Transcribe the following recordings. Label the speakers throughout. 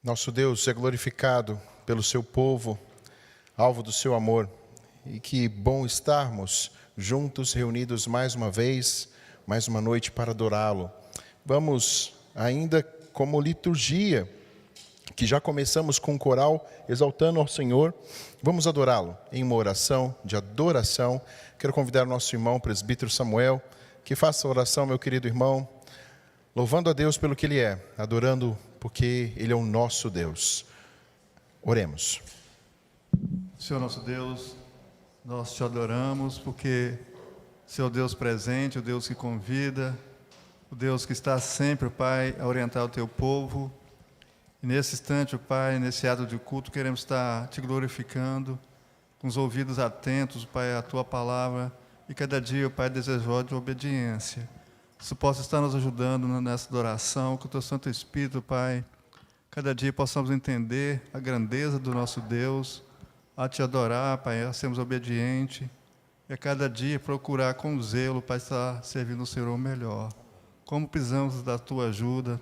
Speaker 1: Nosso Deus é glorificado pelo seu povo, alvo do seu amor. E que bom estarmos juntos, reunidos mais uma vez, mais uma noite para adorá-lo. Vamos ainda como liturgia, que já começamos com o coral, exaltando ao Senhor. Vamos adorá-lo em uma oração de adoração. Quero convidar o nosso irmão, presbítero Samuel, que faça a oração, meu querido irmão, louvando a Deus pelo que Ele é, adorando porque Ele é o nosso Deus. Oremos.
Speaker 2: Senhor nosso Deus, nós te adoramos porque Senhor Deus presente, o Deus que convida, o Deus que está sempre, Pai, a orientar o teu povo. E nesse instante, Pai, nesse ato de culto, queremos estar te glorificando, com os ouvidos atentos, Pai, à tua palavra, e cada dia, Pai, desejoso de obediência. Isso possa estar nos ajudando nessa adoração, que o teu Santo Espírito, Pai, cada dia possamos entender a grandeza do nosso Deus, a te adorar, Pai, a sermos obedientes, e a cada dia procurar com zelo, Pai, estar servindo o Senhor melhor. Como precisamos da tua ajuda,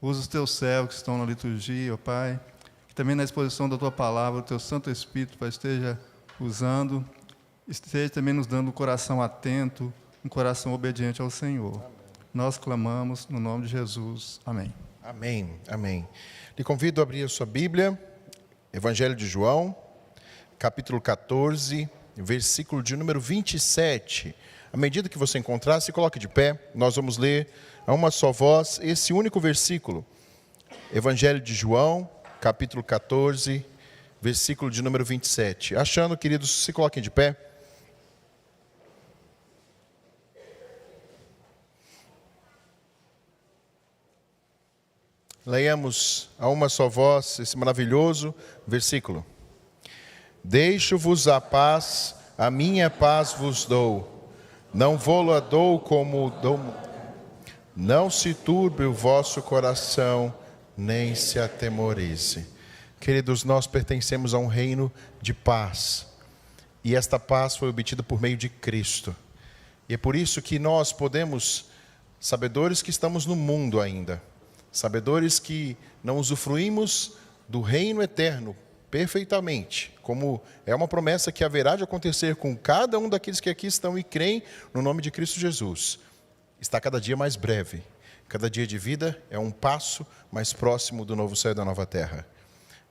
Speaker 2: usa os teus servos que estão na liturgia, ó Pai, que também na exposição da tua palavra, o teu Santo Espírito, Pai, esteja usando, esteja também nos dando um coração atento, um coração obediente ao Senhor. Amém. Nós clamamos no nome de Jesus. Amém.
Speaker 1: Amém, amém. Lhe convido a abrir a sua Bíblia, Evangelho de João, capítulo 14, versículo de número 27. À medida que você encontrar, se coloque de pé, nós vamos ler a uma só voz esse único versículo. Evangelho de João, capítulo 14, versículo de número 27. Achando, queridos, se coloquem de pé. Leiamos a uma só voz esse maravilhoso versículo. Deixo-vos a paz, a minha paz vos dou. Não vou-la dou como dou. Não se turbe o vosso coração, nem se atemorize. Queridos, nós pertencemos a um reino de paz. E esta paz foi obtida por meio de Cristo. E é por isso que nós podemos, sabedores que estamos no mundo ainda, sabedores que não usufruímos do reino eterno perfeitamente, como é uma promessa que haverá de acontecer com cada um daqueles que aqui estão e creem no nome de Cristo Jesus. Está cada dia mais breve. Cada dia de vida é um passo mais próximo do novo céu e da nova terra.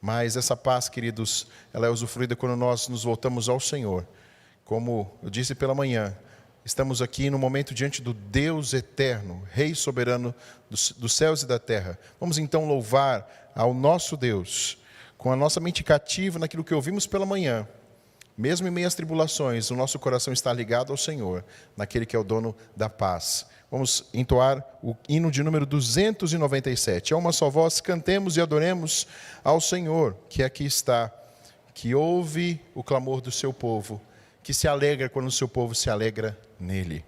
Speaker 1: Mas essa paz, queridos, ela é usufruída quando nós nos voltamos ao Senhor. Como eu disse pela manhã, estamos aqui no momento diante do Deus eterno, Rei soberano dos céus e da terra. Vamos então louvar ao nosso Deus, com a nossa mente cativa naquilo que ouvimos pela manhã. Mesmo em meio às tribulações, o nosso coração está ligado ao Senhor, naquele que é o dono da paz. Vamos entoar o hino de número 297. É uma só voz, cantemos e adoremos ao Senhor, que aqui está, que ouve o clamor do seu povo, que se alegra quando o seu povo se alegra nele.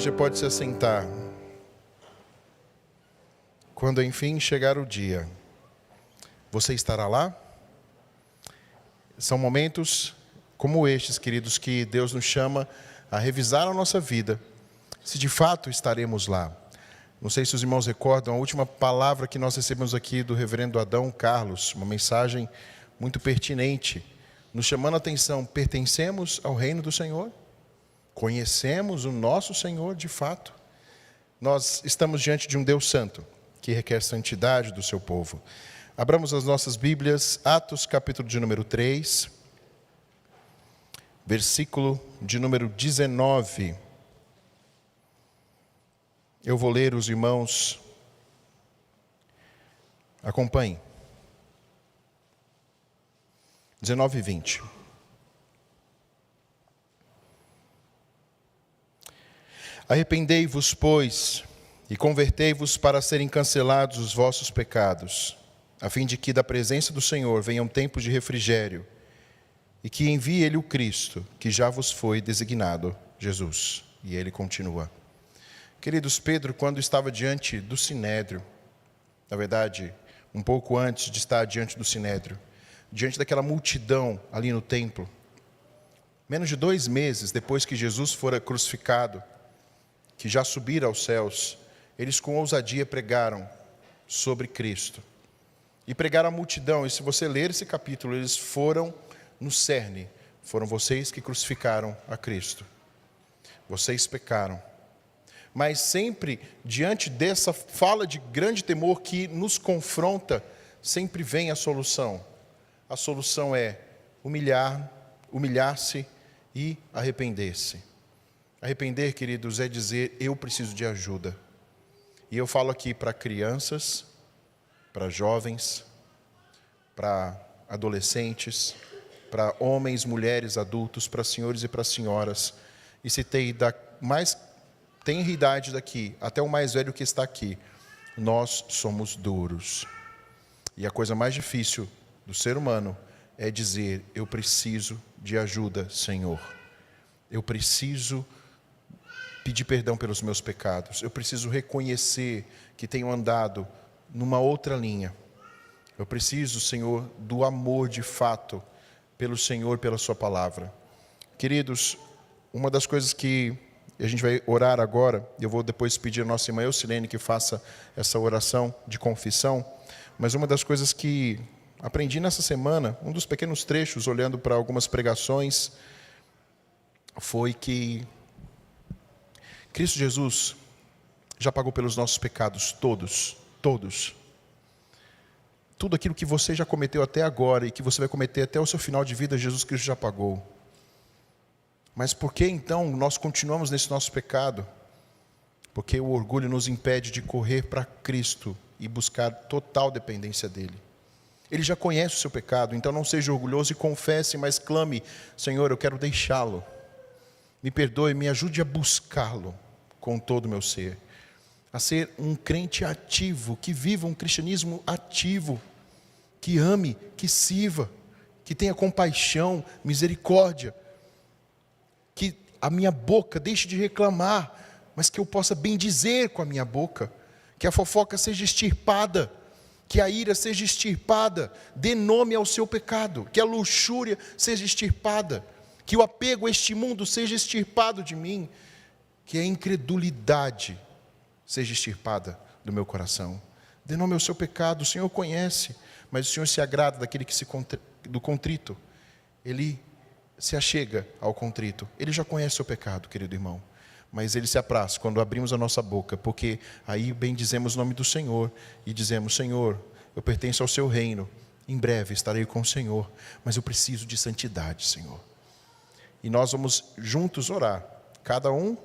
Speaker 1: igreja pode se assentar. Quando enfim chegar o dia, você estará lá? São momentos como estes, queridos, que Deus nos chama a revisar a nossa vida, se de fato estaremos lá. Não sei se os irmãos recordam a última palavra que nós recebemos aqui do reverendo Adão Carlos, uma mensagem muito pertinente, nos chamando a atenção: pertencemos ao reino do Senhor? Conhecemos o nosso Senhor de fato? Nós estamos diante de um Deus santo, que requer santidade do seu povo. Abramos as nossas Bíblias, Atos capítulo de número 3, versículo de número 19. Eu vou ler, os irmãos acompanhem. 19 e 20. Arrependei-vos, pois, e convertei-vos para serem cancelados os vossos pecados, a fim de que da presença do Senhor venham tempos de refrigério, e que envie Ele o Cristo, que já vos foi designado, Jesus. E ele continua. Queridos, Pedro, quando estava diante do Sinédrio, na verdade, um pouco antes de estar diante do Sinédrio, diante daquela multidão ali no templo, menos de 2 meses depois que Jesus fora crucificado, que já subira aos céus, eles com ousadia pregaram sobre Cristo. E pregaram à multidão, e se você ler esse capítulo, eles foram no cerne. Foram vocês que crucificaram a Cristo. Vocês pecaram. Mas sempre diante dessa fala de grande temor que nos confronta, sempre vem a solução. A solução é humilhar-se e arrepender-se. Arrepender, queridos, é dizer: eu preciso de ajuda. E eu falo aqui para crianças, para jovens, para adolescentes, para homens, mulheres, adultos, para senhores e para senhoras. E citei da mais tenra idade daqui até o mais velho que está aqui. Nós somos duros. E a coisa mais difícil do ser humano é dizer: eu preciso de ajuda, Senhor. Eu preciso pedir perdão pelos meus pecados. Eu preciso reconhecer que tenho andado numa outra linha. Eu preciso, Senhor, do amor de fato pelo Senhor, pela sua palavra. Queridos, uma das coisas que a gente vai orar agora, eu vou depois pedir a nossa irmã Eucilene que faça essa oração de confissão, mas uma das coisas que aprendi nessa semana, um dos pequenos trechos, olhando para algumas pregações, foi que Cristo Jesus já pagou pelos nossos pecados todos. Tudo aquilo que você já cometeu até agora e que você vai cometer até o seu final de vida, Jesus Cristo já pagou. Mas por que então nós continuamos nesse nosso pecado? Porque o orgulho nos impede de correr para Cristo e buscar total dependência dEle. Ele já conhece o seu pecado, então não seja orgulhoso e confesse, mas clame: Senhor, eu quero deixá-lo. Me perdoe, me ajude a buscá-lo com todo o meu ser. A ser um crente ativo, que viva um cristianismo ativo, que ame, que sirva, que tenha compaixão, misericórdia. Que a minha boca deixe de reclamar, mas que eu possa bendizer com a minha boca. Que a fofoca seja extirpada, que a ira seja extirpada, dê nome ao seu pecado. Que a luxúria seja extirpada, que o apego a este mundo seja extirpado de mim, que a incredulidade seja extirpada do meu coração. Dê nome ao seu pecado, o Senhor conhece, mas o Senhor se agrada daquele que do contrito. Ele se achega ao contrito. Ele já conhece o seu pecado, querido irmão, mas Ele se apraz quando abrimos a nossa boca, porque aí bendizemos o nome do Senhor e dizemos: Senhor, eu pertenço ao seu reino, em breve estarei com o Senhor, mas eu preciso de santidade, Senhor. E nós vamos juntos orar, cada um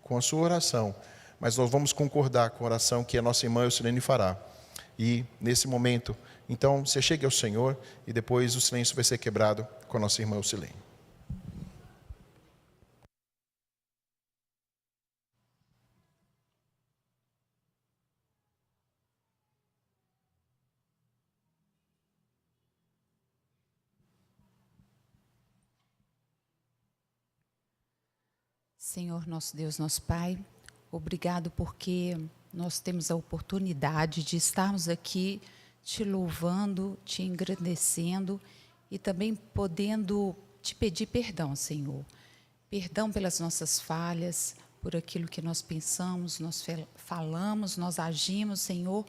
Speaker 1: com a sua oração, mas nós vamos concordar com a oração que a nossa irmã Eucilene fará. E nesse momento, então, se chegue ao Senhor e depois o silêncio vai ser quebrado com a nossa irmã Eucilene.
Speaker 3: Senhor, nosso Deus, nosso Pai, Obrigado porque nós temos a oportunidade de estarmos aqui te louvando, te engrandecendo e também podendo te pedir perdão, Senhor. Perdão pelas nossas falhas, por aquilo que nós pensamos, nós falamos, nós agimos, Senhor,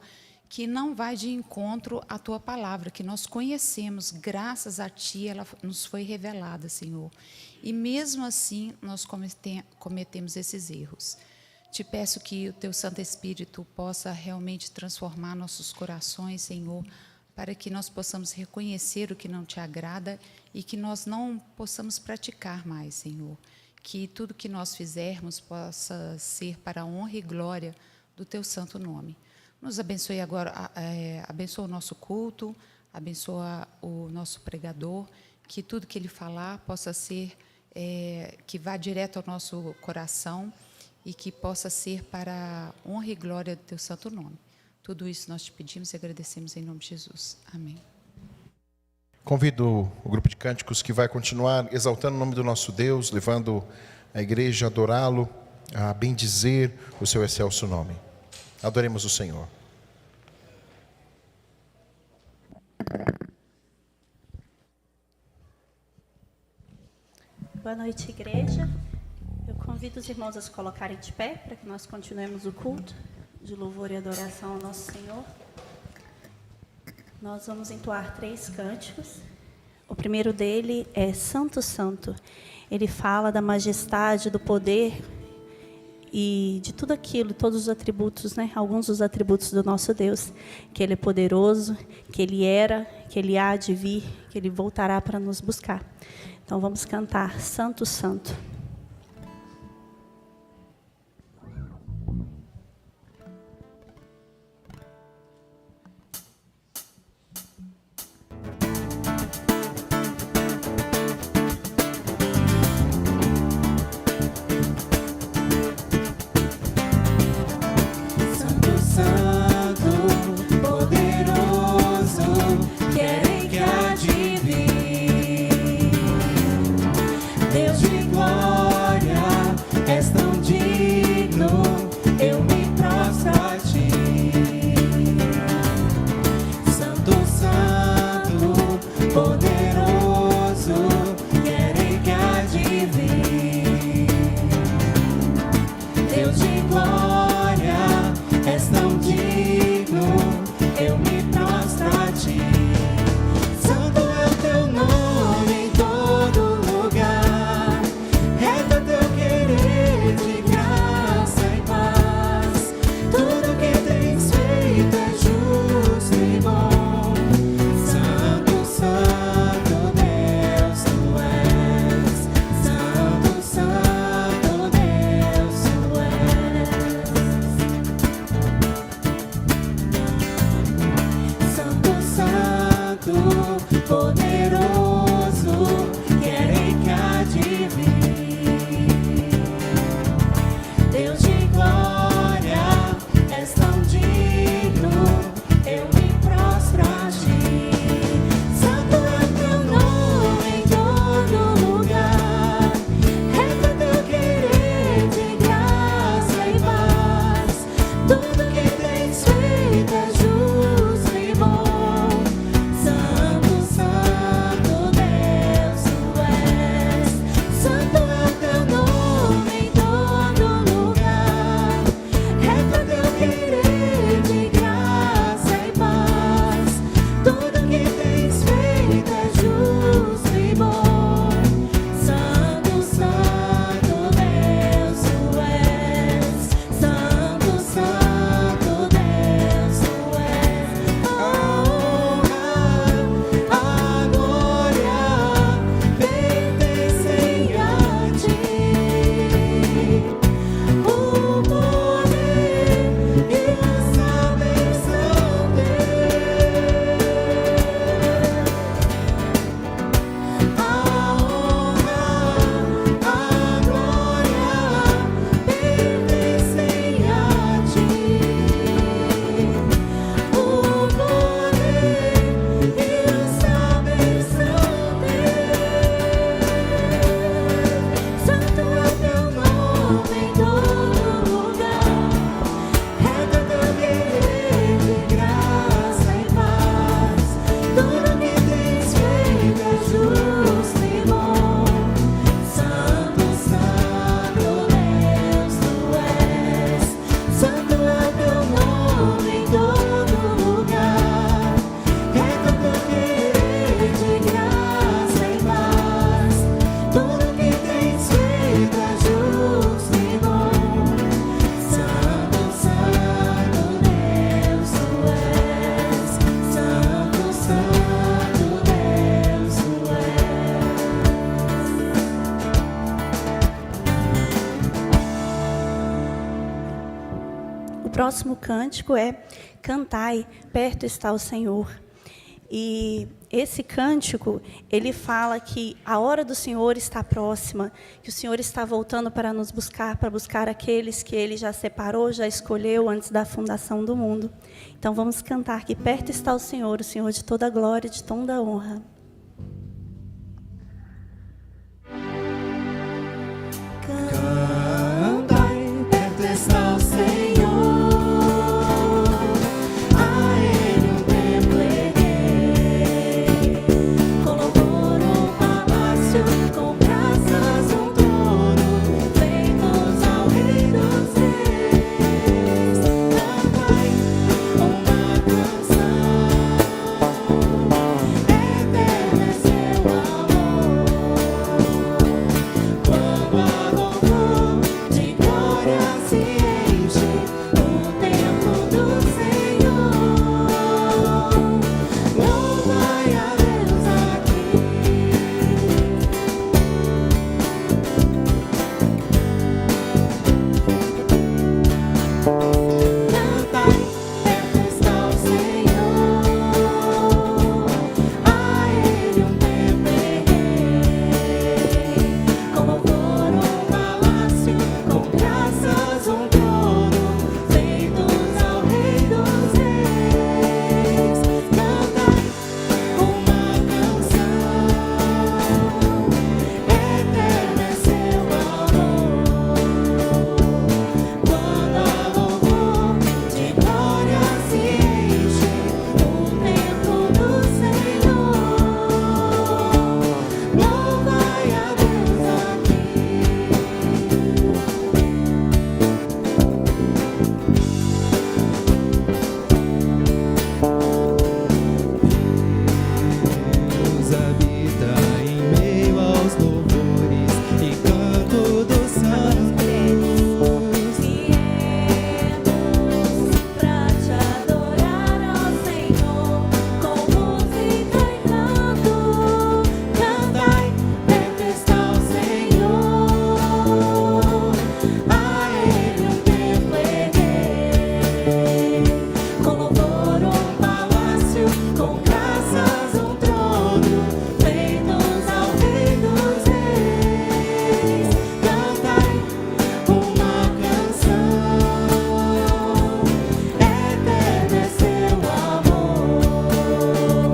Speaker 3: que não vai de encontro à Tua palavra, que nós conhecemos, graças a Ti, ela nos foi revelada, Senhor. E mesmo assim, nós cometemos esses erros. Te peço que o Teu Santo Espírito possa realmente transformar nossos corações, Senhor, para que nós possamos reconhecer o que não Te agrada e que nós não possamos praticar mais, Senhor. Que tudo que nós fizermos possa ser para a honra e glória do Teu santo nome. Nos abençoe agora, abençoa o nosso culto, abençoa o nosso pregador, que tudo que ele falar possa ser, que vá direto ao nosso coração e que possa ser para a honra e glória do Teu santo nome. Tudo isso nós te pedimos e agradecemos em nome de Jesus. Amém.
Speaker 1: Convido o grupo de cânticos que vai continuar exaltando o nome do nosso Deus, levando a igreja a adorá-lo, a bendizer o seu excelso nome. Adoremos o Senhor.
Speaker 4: Boa noite, igreja. Eu convido os irmãos a se colocarem de pé para que nós continuemos o culto de louvor e adoração ao nosso Senhor. Nós vamos entoar 3 cânticos. O primeiro dele é Santo, Santo. Ele fala da majestade, do poder e de tudo aquilo, todos os atributos, né? Alguns dos atributos do nosso Deus, que Ele é poderoso, que Ele era, que Ele há de vir, que Ele voltará para nos buscar. Então vamos cantar Santo, Santo.
Speaker 5: Santo, Santo.
Speaker 4: cântico é Cantai, perto está o Senhor. E esse cântico, ele fala que a hora do Senhor está próxima, que o Senhor está voltando para nos buscar, para buscar aqueles que Ele já separou, já escolheu antes da fundação do mundo. Então vamos cantar que perto está o Senhor de toda a glória, de toda a honra.
Speaker 5: Cantai, perto está o Senhor, a Ele um templo erguei, com louvor um palácio, com graças um trono, feitos ao Rei dos Reis. Cantai uma canção, eterno é seu amor, quando a de glória se enche o templo do Senhor. Louvai a Deus aqui. Cantai, perto está o Senhor, a Ele um templo erguei, com louvor um palácio, com graças um trono, feitos ao Rei dos Reis. Cantai uma canção, eterno é seu amor, quando a louvor de glória se enche o templo do Senhor. Louvai a Deus aqui. Deus habita em meio aos louvores e canto dos santos. Viemos pra te adorar, ó Senhor, com música e canto. Cantai, perto está o Senhor, a Ele um templo erguei, com louvor um palácio, com graças um trono, feitos ao Rei dos Reis. Cantai uma canção, eterno é seu amor,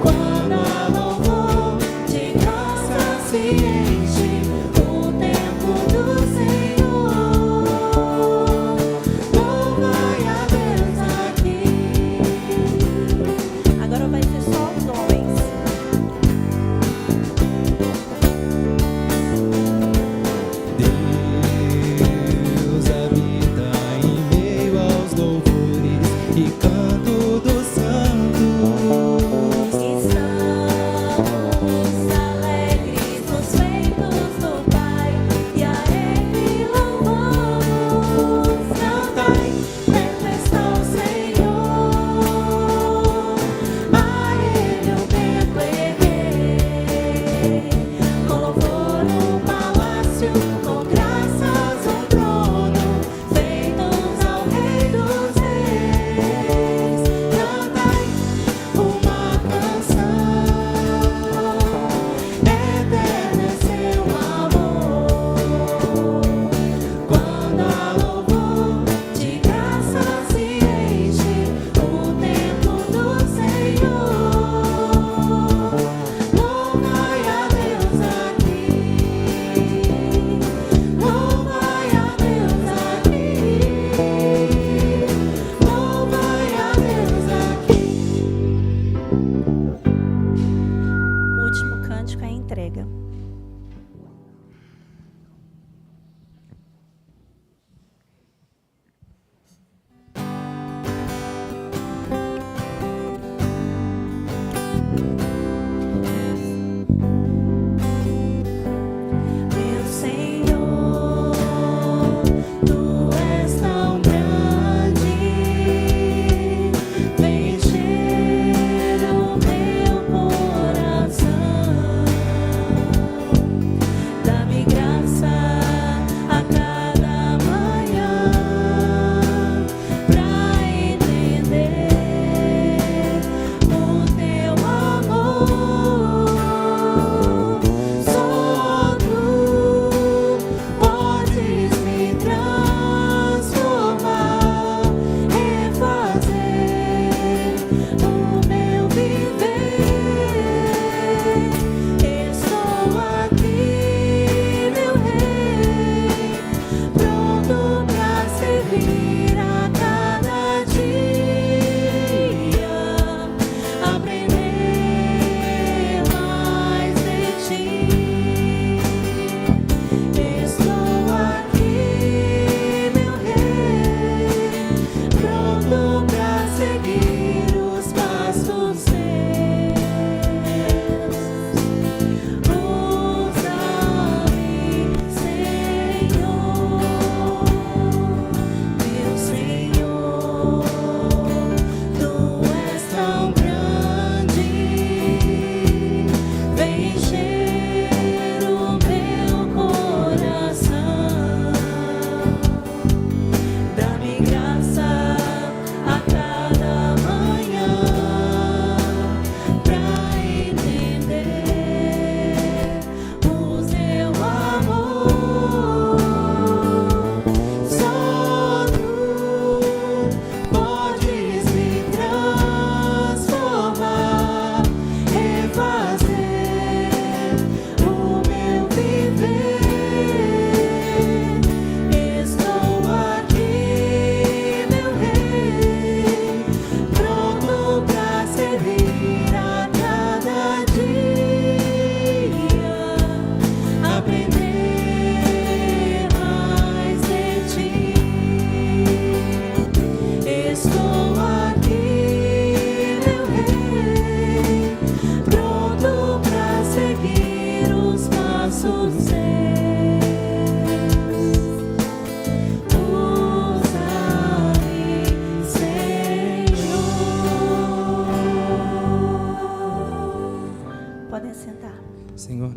Speaker 5: quando a louvor de graça se enche o templo do Senhor. Louvai a Deus aqui.
Speaker 4: Agora vai ser só os homens.
Speaker 5: Deus habita em meio aos louvores e canto dos santos.
Speaker 4: Estamos alegres nos feitos do Pai, e a Ele louvamos.
Speaker 5: Cantai, perto está o Senhor, a Ele um templo erguei, com louvor um palácio, com graças um trono, feitos ao Rei dos Reis.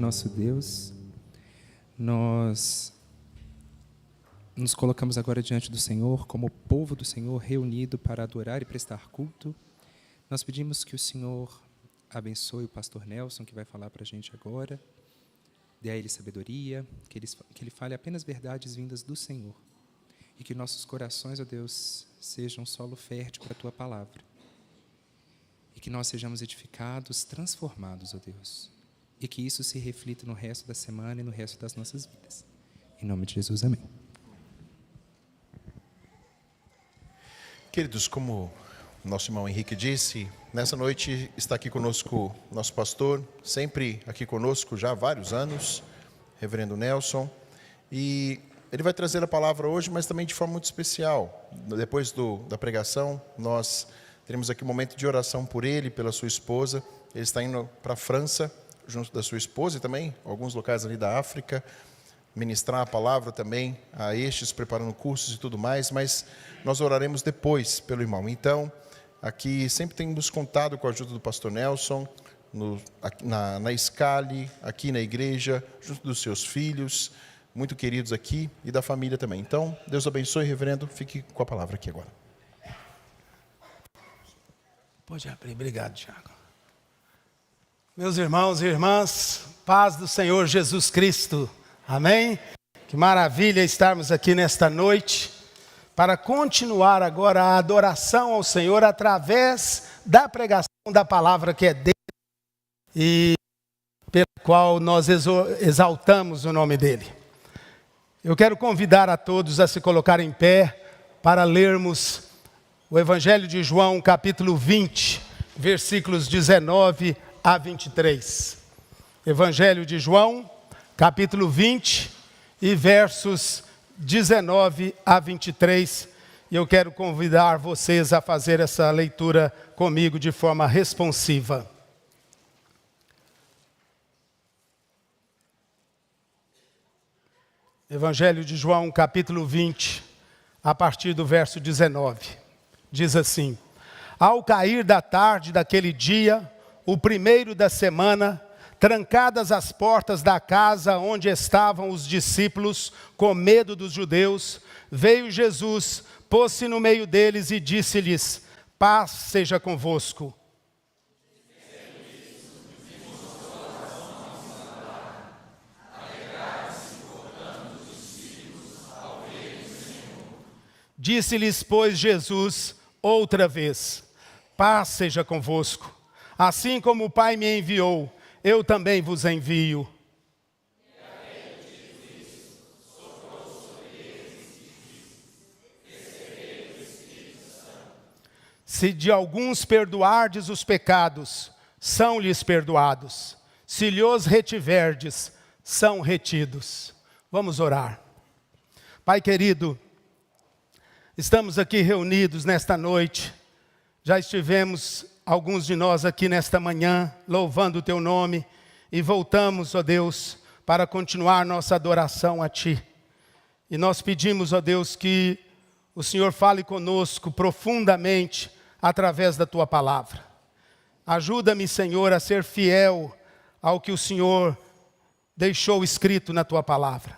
Speaker 6: nosso Deus, nós nos colocamos agora diante do Senhor, como povo do Senhor, reunido para adorar e prestar culto. Nós pedimos que o Senhor abençoe o pastor Nelson, que vai falar para a gente agora, dê a ele sabedoria, que ele fale apenas verdades vindas do Senhor, e que nossos corações, ó Deus, sejam solo fértil para a Tua palavra, e que nós sejamos edificados, transformados, ó Deus, e que isso se reflita no resto da semana e no resto das nossas vidas. Em nome de Jesus, amém.
Speaker 1: Queridos, como nosso irmão Henrique disse, nessa noite está aqui conosco nosso pastor, sempre aqui conosco já há vários anos, reverendo Nelson, e ele vai trazer a palavra hoje, mas também de forma muito especial. Depois da pregação, nós teremos aqui um momento de oração por ele, pela sua esposa. Ele está indo para a França, junto da sua esposa e também alguns locais ali da África, ministrar a palavra também a estes, preparando cursos e tudo mais, mas nós oraremos depois pelo irmão. Então, aqui sempre temos contado com a ajuda do pastor Nelson, na Scali, aqui na igreja, junto dos seus filhos, muito queridos aqui, e da família também. Então, Deus abençoe, reverendo, fique com a palavra aqui agora.
Speaker 7: Pode abrir, obrigado, Tiago. Meus irmãos e irmãs, paz do Senhor Jesus Cristo. Amém? Que maravilha estarmos aqui nesta noite para continuar agora a adoração ao Senhor através da pregação da palavra que é dele e pela qual nós exaltamos o nome dele. Eu quero convidar a todos a se colocar em pé para lermos o Evangelho de João, capítulo 20, versículos 19 a 23. Evangelho de João, capítulo 20 e versos 19 a 23. E eu quero convidar vocês a fazer essa leitura comigo de forma responsiva. Evangelho de João, capítulo 20, a partir do verso 19. Diz assim: Ao cair da tarde daquele dia, o primeiro da semana, trancadas as portas da casa onde estavam os discípulos, com medo dos judeus, veio Jesus, pôs-se no meio deles e disse-lhes: Paz seja convosco. Disse-lhes, pois, Jesus outra vez: Paz seja convosco. Assim como o Pai me enviou, eu também vos envio. Se de alguns perdoardes os pecados, são-lhes perdoados. Se lhos retiverdes, são retidos. Vamos orar. Pai querido, estamos aqui reunidos nesta noite. Já estivemos, alguns de nós aqui nesta manhã, louvando o Teu nome. E voltamos, ó Deus, para continuar nossa adoração a Ti. E nós pedimos, ó Deus, que o Senhor fale conosco profundamente através da Tua palavra. Ajuda-me, Senhor, a ser fiel ao que o Senhor deixou escrito na Tua palavra.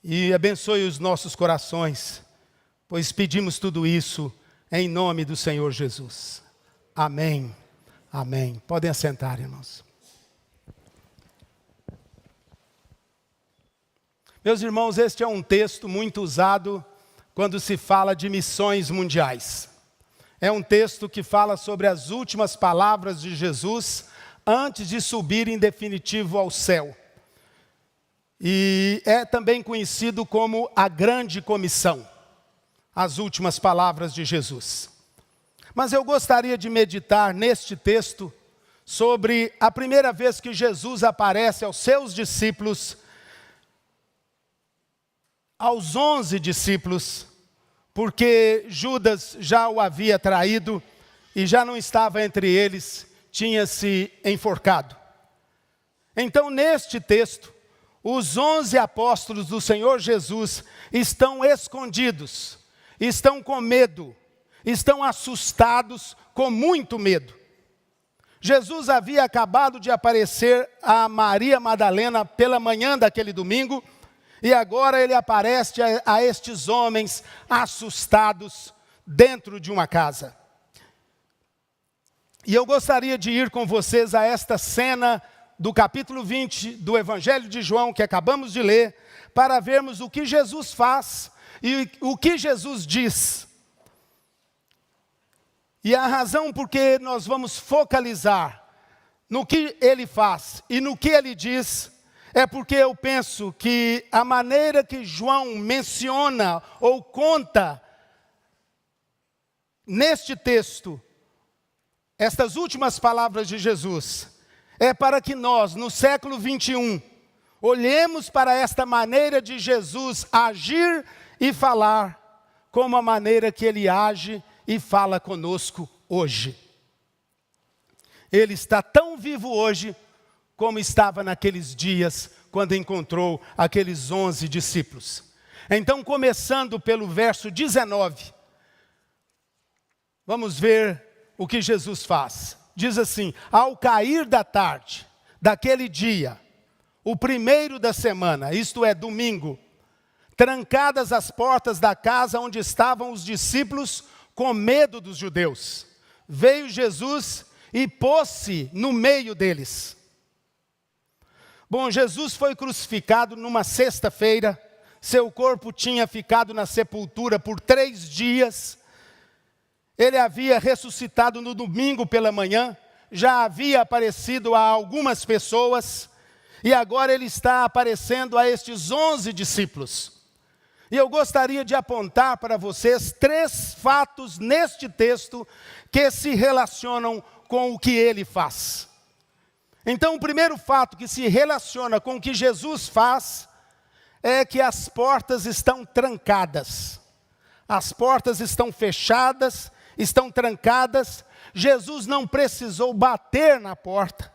Speaker 7: E abençoe os nossos corações, pois pedimos tudo isso em nome do Senhor Jesus. Amém. Amém. Podem assentar, irmãos. Meus irmãos, este é um texto muito usado quando se fala de missões mundiais. É um texto que fala sobre as últimas palavras de Jesus antes de subir em definitivo ao céu. E é também conhecido como a Grande Comissão. As últimas palavras de Jesus. Mas eu gostaria de meditar neste texto sobre a primeira vez que Jesus aparece aos seus discípulos, aos 11 discípulos, porque Judas já o havia traído e já não estava entre eles, tinha se enforcado. Então, neste texto, os 11 apóstolos do Senhor Jesus estão escondidos, estão com medo, estão assustados, com muito medo. Jesus havia acabado de aparecer a Maria Madalena pela manhã daquele domingo, e agora ele aparece a estes homens assustados dentro de uma casa. E eu gostaria de ir com vocês a esta cena do capítulo 20 do Evangelho de João, que acabamos de ler, para vermos o que Jesus faz e o que Jesus diz. E a razão por que nós vamos focalizar no que ele faz e no que ele diz, é porque eu penso que a maneira que João menciona ou conta neste texto, estas últimas palavras de Jesus, é para que nós, no século 21, olhemos para esta maneira de Jesus agir e falar, como a maneira que ele age e fala conosco hoje. Ele está tão vivo hoje, como estava naqueles dias, quando encontrou aqueles 11 discípulos. Então, começando pelo verso 19, vamos ver o que Jesus faz. Diz assim: ao cair da tarde, daquele dia, o primeiro da semana, isto é, domingo, trancadas as portas da casa onde estavam os discípulos, com medo dos judeus, veio Jesus e pôs-se no meio deles. Bom, Jesus foi crucificado numa sexta-feira, seu corpo tinha ficado na sepultura por 3 dias, ele havia ressuscitado no domingo pela manhã, já havia aparecido a algumas pessoas, e agora ele está aparecendo a estes 11 discípulos. E eu gostaria de apontar para vocês 3 fatos neste texto que se relacionam com o que ele faz. Então, o primeiro fato que se relaciona com o que Jesus faz é que as portas estão trancadas. As portas estão fechadas, estão trancadas. Jesus não precisou bater na porta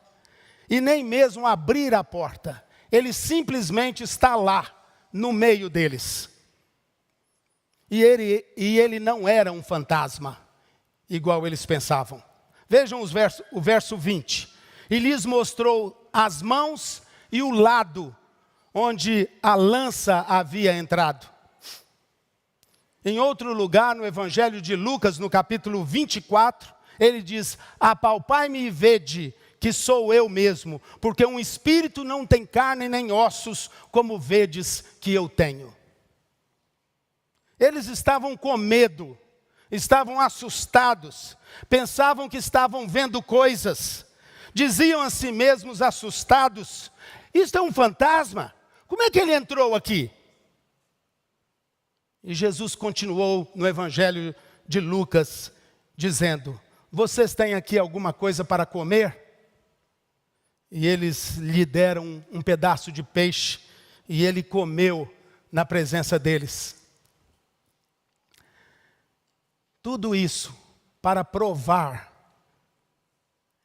Speaker 7: e nem mesmo abrir a porta. Ele simplesmente está lá, no meio deles. E ele não era um fantasma, igual eles pensavam. Vejam o verso 20. E lhes mostrou as mãos e o lado onde a lança havia entrado. Em outro lugar, no Evangelho de Lucas, no capítulo 24, ele diz: apalpai-me e vede que sou eu mesmo, porque um espírito não tem carne nem ossos, como vedes que eu tenho. Eles estavam com medo, estavam assustados, pensavam que estavam vendo coisas, diziam a si mesmos assustados: isto é um fantasma? Como é que ele entrou aqui? E Jesus continuou no Evangelho de Lucas, dizendo: vocês têm aqui alguma coisa para comer? E eles lhe deram um pedaço de peixe, e ele comeu na presença deles. Tudo isso para provar: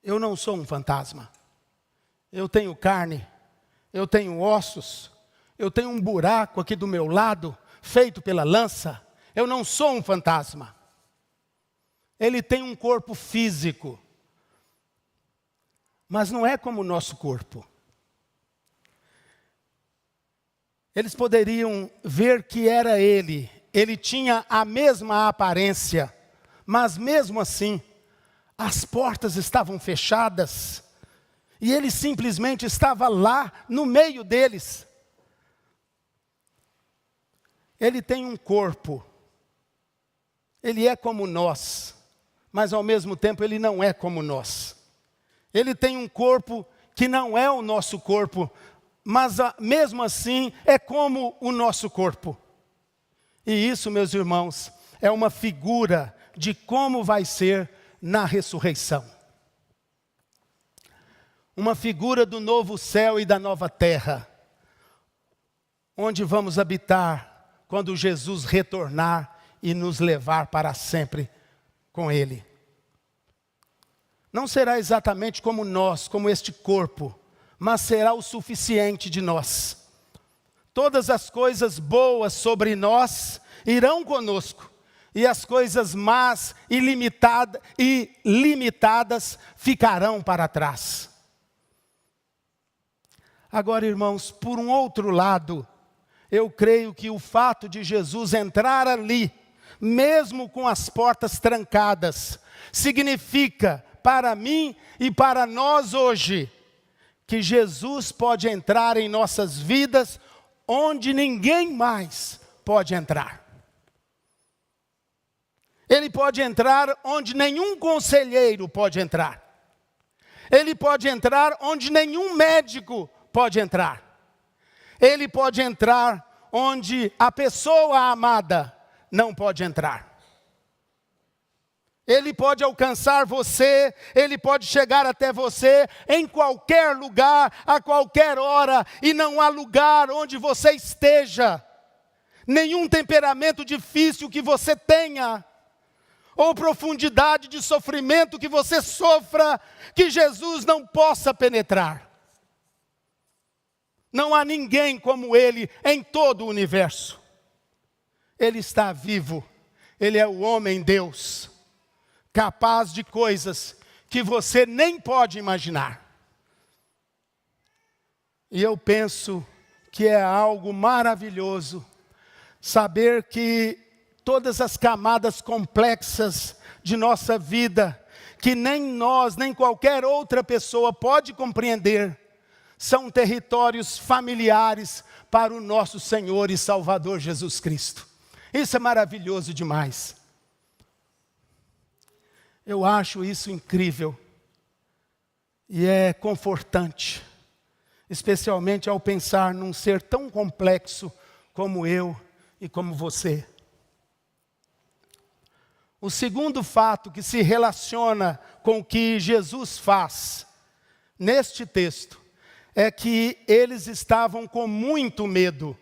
Speaker 7: eu não sou um fantasma. Eu tenho carne, eu tenho ossos, eu tenho um buraco aqui do meu lado, feito pela lança. Eu não sou um fantasma. Ele tem um corpo físico, mas não é como o nosso corpo. Eles poderiam ver que era ele. Ele tinha a mesma aparência, mas mesmo assim, as portas estavam fechadas, e ele simplesmente estava lá, no meio deles. Ele tem um corpo, ele é como nós, mas ao mesmo tempo ele não é como nós. Ele tem um corpo que não é o nosso corpo, mas mesmo assim é como o nosso corpo. E isso, meus irmãos, é uma figura de como vai ser na ressurreição. Uma figura do novo céu e da nova terra, onde vamos habitar quando Jesus retornar e nos levar para sempre com Ele. Não será exatamente como nós, como este corpo, mas será o suficiente de nós. Todas as coisas boas sobre nós irão conosco, e as coisas más e limitadas ficarão para trás. Agora, irmãos, por um outro lado, eu creio que o fato de Jesus entrar ali, mesmo com as portas trancadas, significa para mim e para nós hoje, que Jesus pode entrar em nossas vidas onde ninguém mais pode entrar. Ele pode entrar onde nenhum conselheiro pode entrar. Ele pode entrar onde nenhum médico pode entrar. Ele pode entrar onde a pessoa amada não pode entrar. Ele pode alcançar você, ele pode chegar até você em qualquer lugar, a qualquer hora, e não há lugar onde você esteja, nenhum temperamento difícil que você tenha, ou profundidade de sofrimento que você sofra, que Jesus não possa penetrar. Não há ninguém como Ele em todo o universo. Ele está vivo, Ele é o homem Deus, capaz de coisas que você nem pode imaginar. E eu penso que é algo maravilhoso saber que todas as camadas complexas de nossa vida, que nem nós, nem qualquer outra pessoa pode compreender, são territórios familiares para o nosso Senhor e Salvador Jesus Cristo. Isso é maravilhoso demais. Eu acho isso incrível e é confortante, especialmente ao pensar num ser tão complexo como eu e como você. O segundo fato que se relaciona com o que Jesus faz neste texto é que eles estavam com muito medo.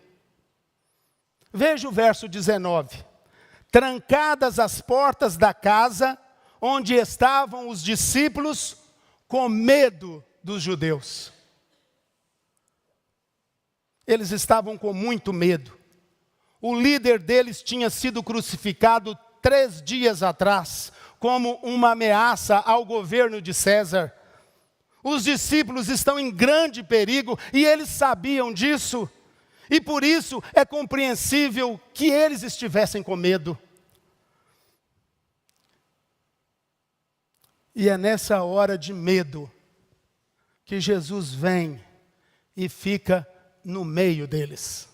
Speaker 7: Veja o verso 19. Trancadas as portas da casa onde estavam os discípulos, com medo dos judeus. Eles estavam com muito medo. O líder deles tinha sido crucificado 3 dias atrás, como uma ameaça ao governo de César. Os discípulos estão em grande perigo e eles sabiam disso. E por isso é compreensível que eles estivessem com medo. E é nessa hora de medo que Jesus vem e fica no meio deles.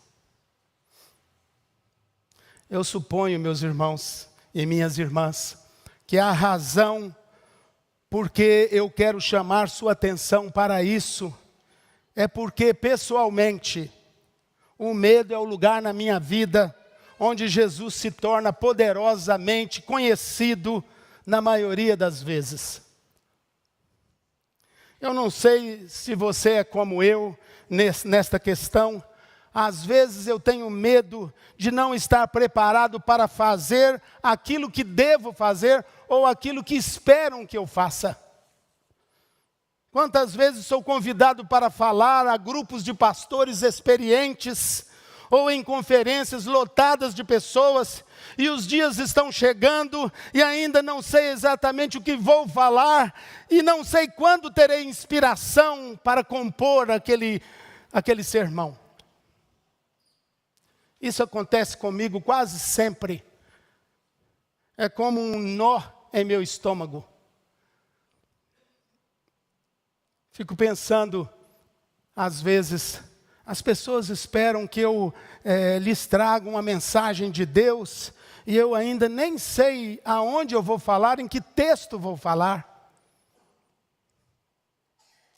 Speaker 7: Eu suponho, meus irmãos e minhas irmãs, que a razão porque eu quero chamar sua atenção para isso é porque, pessoalmente, o medo é o lugar na minha vida onde Jesus se torna poderosamente conhecido na maioria das vezes. Eu não sei se você é como eu nesta questão. Às vezes eu tenho medo de não estar preparado para fazer aquilo que devo fazer ou aquilo que esperam que eu faça. Quantas vezes sou convidado para falar a grupos de pastores experientes ou em conferências lotadas de pessoas, e os dias estão chegando e ainda não sei exatamente o que vou falar e não sei quando terei inspiração para compor aquele sermão. Isso acontece comigo quase sempre. É como um nó em meu estômago. Fico pensando, às vezes, as pessoas esperam que eu lhes traga uma mensagem de Deus e eu ainda nem sei aonde eu vou falar, em que texto vou falar.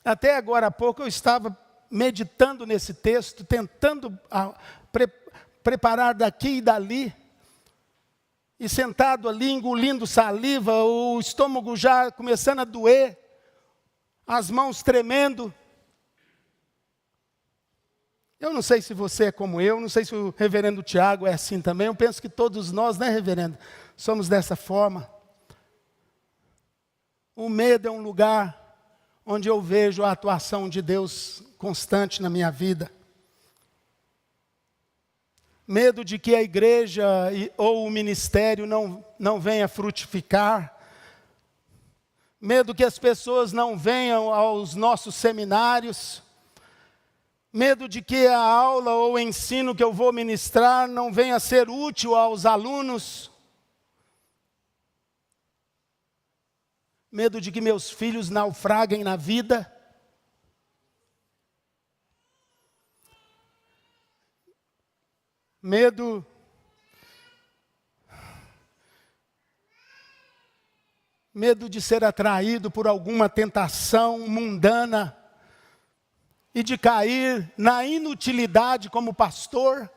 Speaker 7: Até agora há pouco eu estava meditando nesse texto, tentando preparar daqui e dali, e sentado ali engolindo saliva, o estômago já começando a doer, as mãos tremendo. Eu não sei se você é como eu, não sei se o reverendo Tiago é assim também, eu penso que todos nós, né, reverendo, somos dessa forma. O medo é um lugar onde eu vejo a atuação de Deus constante na minha vida. medo de que a igreja ou o ministério não venha frutificar, medo que as pessoas não venham aos nossos seminários, medo de que a aula ou o ensino que eu vou ministrar não venha a ser útil aos alunos, medo de que meus filhos naufraguem na vida, medo de ser atraído por alguma tentação mundana e de cair na inutilidade como pastor.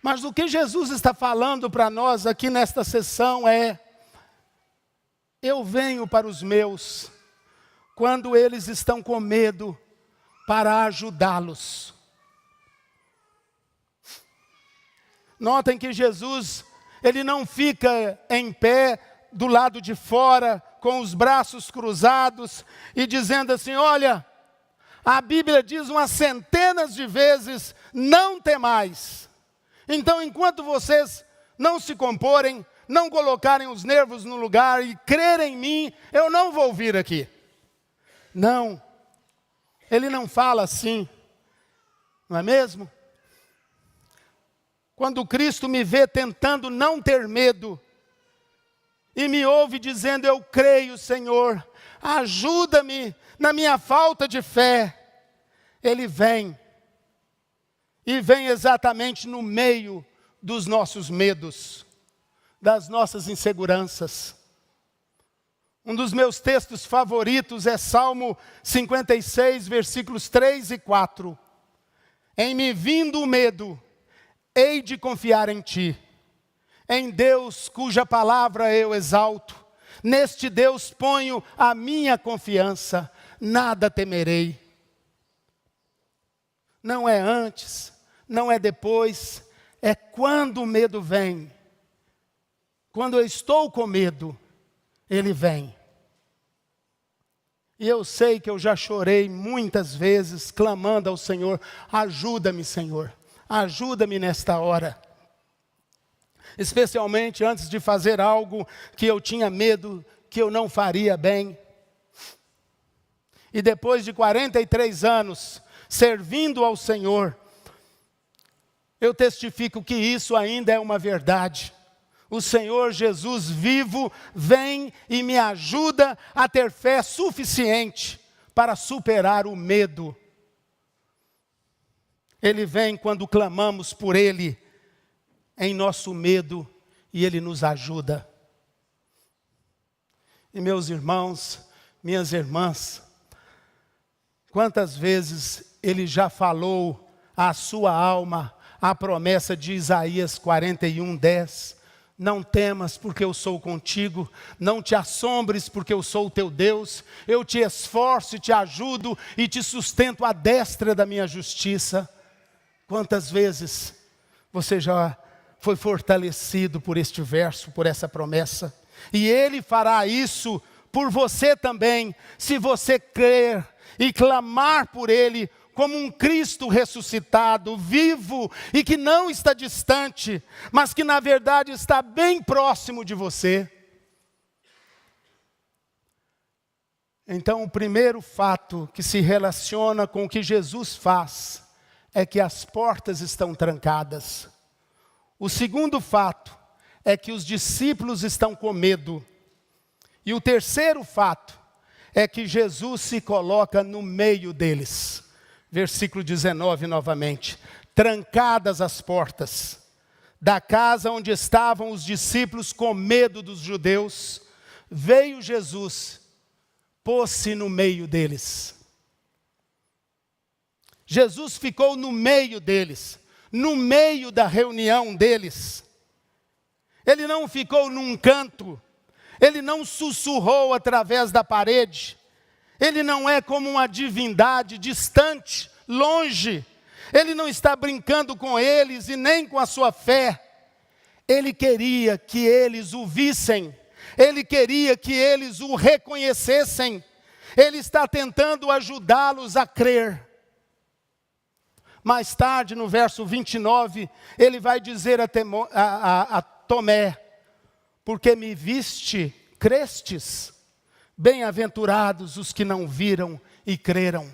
Speaker 7: Mas o que Jesus está falando para nós aqui nesta sessão é: eu venho para os meus quando eles estão com medo, para ajudá-los. Notem que Jesus, ele não fica em pé do lado de fora, com os braços cruzados e dizendo assim: olha, a Bíblia diz umas centenas de vezes, não temais. Então, enquanto vocês não se comporem, não colocarem os nervos no lugar e crerem em mim, eu não vou vir aqui. Não, ele não fala assim, não é mesmo? Quando Cristo me vê tentando não ter medo, e me ouve dizendo: eu creio, Senhor, ajuda-me na minha falta de fé, Ele vem, e vem exatamente no meio dos nossos medos, das nossas inseguranças. Um dos meus textos favoritos é Salmo 56, versículos 3 e 4. Em me vindo o medo, hei de confiar em ti, em Deus cuja palavra eu exalto, neste Deus ponho a minha confiança, nada temerei. Não é antes, não é depois, é quando o medo vem. Quando eu estou com medo, ele vem. E eu sei que eu já chorei muitas vezes, clamando ao Senhor: ajuda-me, Senhor. Ajuda-me nesta hora. Especialmente antes de fazer algo que eu tinha medo que eu não faria bem. E depois de 43 anos servindo ao Senhor, eu testifico que isso ainda é uma verdade. O Senhor Jesus vivo vem e me ajuda a ter fé suficiente para superar o medo. Ele vem quando clamamos por Ele em nosso medo e Ele nos ajuda. E meus irmãos, minhas irmãs, quantas vezes Ele já falou à sua alma a promessa de Isaías 41:10. Não temas, porque eu sou contigo. Não te assombres, porque eu sou o teu Deus. Eu te esforço e te ajudo e te sustento à destra da minha justiça. Quantas vezes você já foi fortalecido por este verso, por essa promessa? E Ele fará isso por você também, se você crer e clamar por Ele como um Cristo ressuscitado, vivo e que não está distante, mas que na verdade está bem próximo de você. Então, o primeiro fato que se relaciona com o que Jesus faz é que as portas estão trancadas. O segundo fato é que os discípulos estão com medo. E o terceiro fato é que Jesus se coloca no meio deles. Versículo 19 novamente. Trancadas as portas da casa onde estavam os discípulos com medo dos judeus, veio Jesus, pôs-se no meio deles. Jesus ficou no meio deles, no meio da reunião deles. Ele não ficou num canto, ele não sussurrou através da parede. Ele não é como uma divindade distante, longe. Ele não está brincando com eles e nem com a sua fé. Ele queria que eles o vissem. Ele queria que eles o reconhecessem. Ele está tentando ajudá-los a crer. mais tarde, no verso 29, ele vai dizer a Tomé: porque me viste, crestes? Bem-aventurados os que não viram e creram.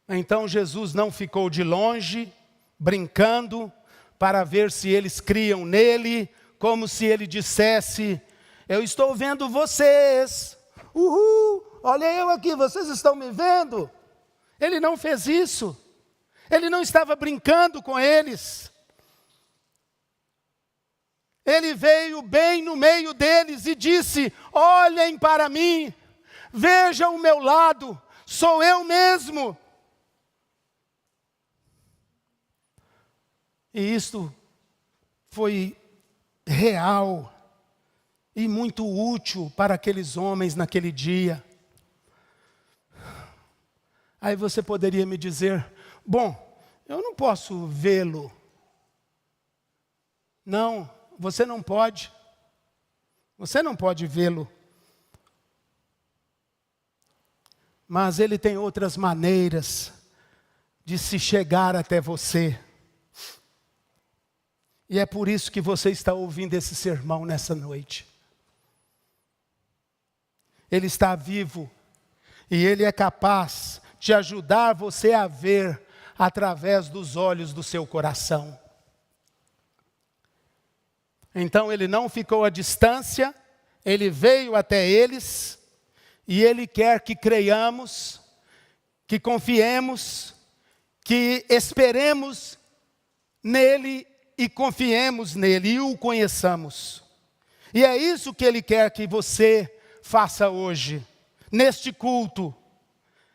Speaker 7: Então Jesus não ficou de longe, brincando, para ver se eles criam nele, como se ele dissesse: eu estou vendo vocês, uhul, olha eu aqui, vocês estão me vendo? Ele não fez isso, ele não estava brincando com eles. Ele veio bem no meio deles e disse: olhem para mim, vejam o meu lado, sou eu mesmo. E isto foi real e muito útil para aqueles homens naquele dia. Aí você poderia me dizer: bom, eu não posso vê-lo. Não, você não pode. Você não pode vê-lo. Mas ele tem outras maneiras de se chegar até você. E é por isso que você está ouvindo esse sermão nessa noite. Ele está vivo e ele é capaz de ajudar você a ver através dos olhos do seu coração. Então ele não ficou à distância, ele veio até eles e ele quer que creiamos, que confiemos, que esperemos nele e confiemos nele e o conheçamos. E é isso que ele quer que você faça hoje, neste culto.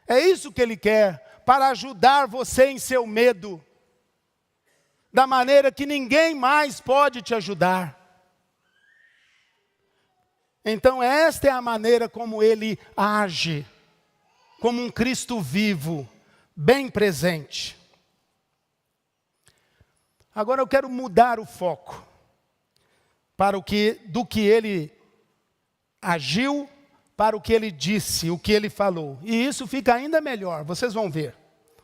Speaker 7: É isso que ele quer, para ajudar você em seu medo, da maneira que ninguém mais pode te ajudar. Então esta é a maneira como ele age, como um Cristo vivo, bem presente. Agora eu quero mudar o foco para do que ele agiu, para o que ele disse, o que ele falou. E isso fica ainda melhor, vocês vão ver.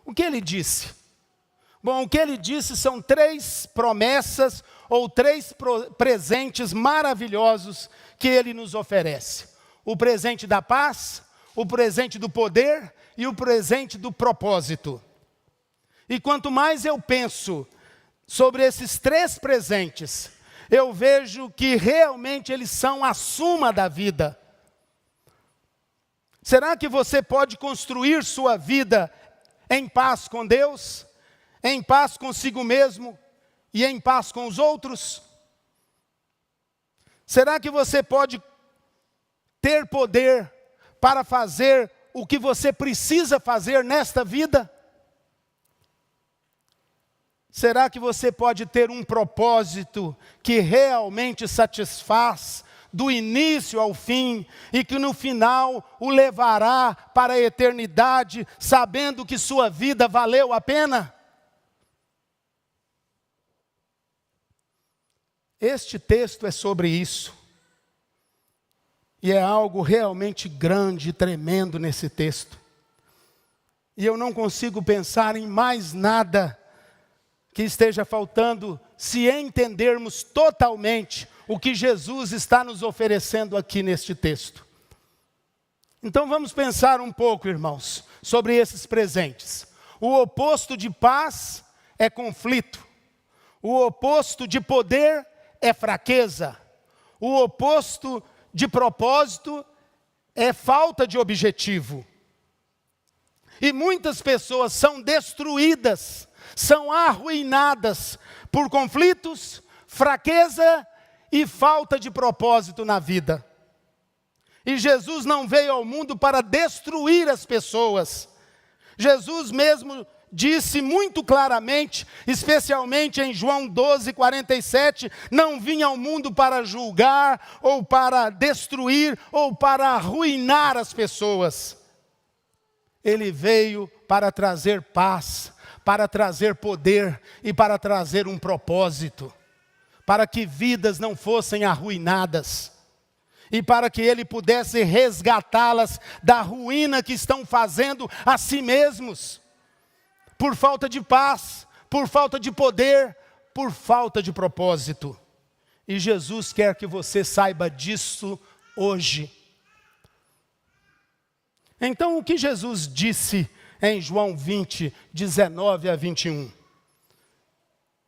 Speaker 7: O que ele disse? Bom, o que ele disse são 3 promessas ou 3 presentes maravilhosos que ele nos oferece. O presente da paz, o presente do poder e o presente do propósito. E quanto mais eu penso sobre esses 3 presentes, eu vejo que realmente eles são a suma da vida. Será que você pode construir sua vida em paz com Deus, em paz consigo mesmo e em paz com os outros? Será que você pode ter poder para fazer o que você precisa fazer nesta vida? Será que você pode ter um propósito que realmente satisfaz do início ao fim e que no final o levará para a eternidade, sabendo que sua vida valeu a pena? Este texto é sobre isso. E é algo realmente grande e tremendo nesse texto. E eu não consigo pensar em mais nada que esteja faltando se entendermos totalmente o que Jesus está nos oferecendo aqui neste texto. Então vamos pensar um pouco, irmãos, sobre esses presentes. O oposto de paz é conflito. O oposto de poder é fraqueza. O oposto de propósito é falta de objetivo. E muitas pessoas são destruídas, são arruinadas por conflitos, fraqueza e falta de propósito na vida. E Jesus não veio ao mundo para destruir as pessoas. Jesus mesmo disse muito claramente, especialmente em João 12:47, não vim ao mundo para julgar, ou para destruir, ou para arruinar as pessoas. Ele veio para trazer paz, para trazer poder e para trazer um propósito, para que vidas não fossem arruinadas e para que ele pudesse resgatá-las da ruína que estão fazendo a si mesmos. por falta de paz, por falta de poder, por falta de propósito. E Jesus quer que você saiba disso hoje. Então, o que Jesus disse em João 20, 19 a 21?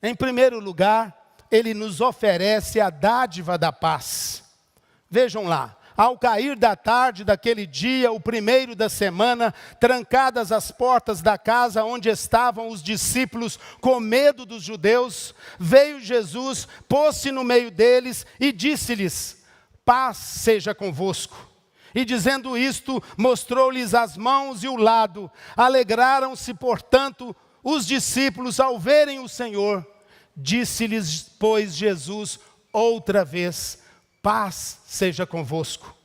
Speaker 7: Em primeiro lugar, ele nos oferece a dádiva da paz. Vejam lá, ao cair da tarde daquele dia, o primeiro da semana, trancadas as portas da casa onde estavam os discípulos com medo dos judeus, veio Jesus, pôs-se no meio deles e disse-lhes: paz seja convosco. E dizendo isto, mostrou-lhes as mãos e o lado. Alegraram-se, portanto, os discípulos ao verem o Senhor. Disse-lhes, pois, Jesus outra vez: paz seja convosco.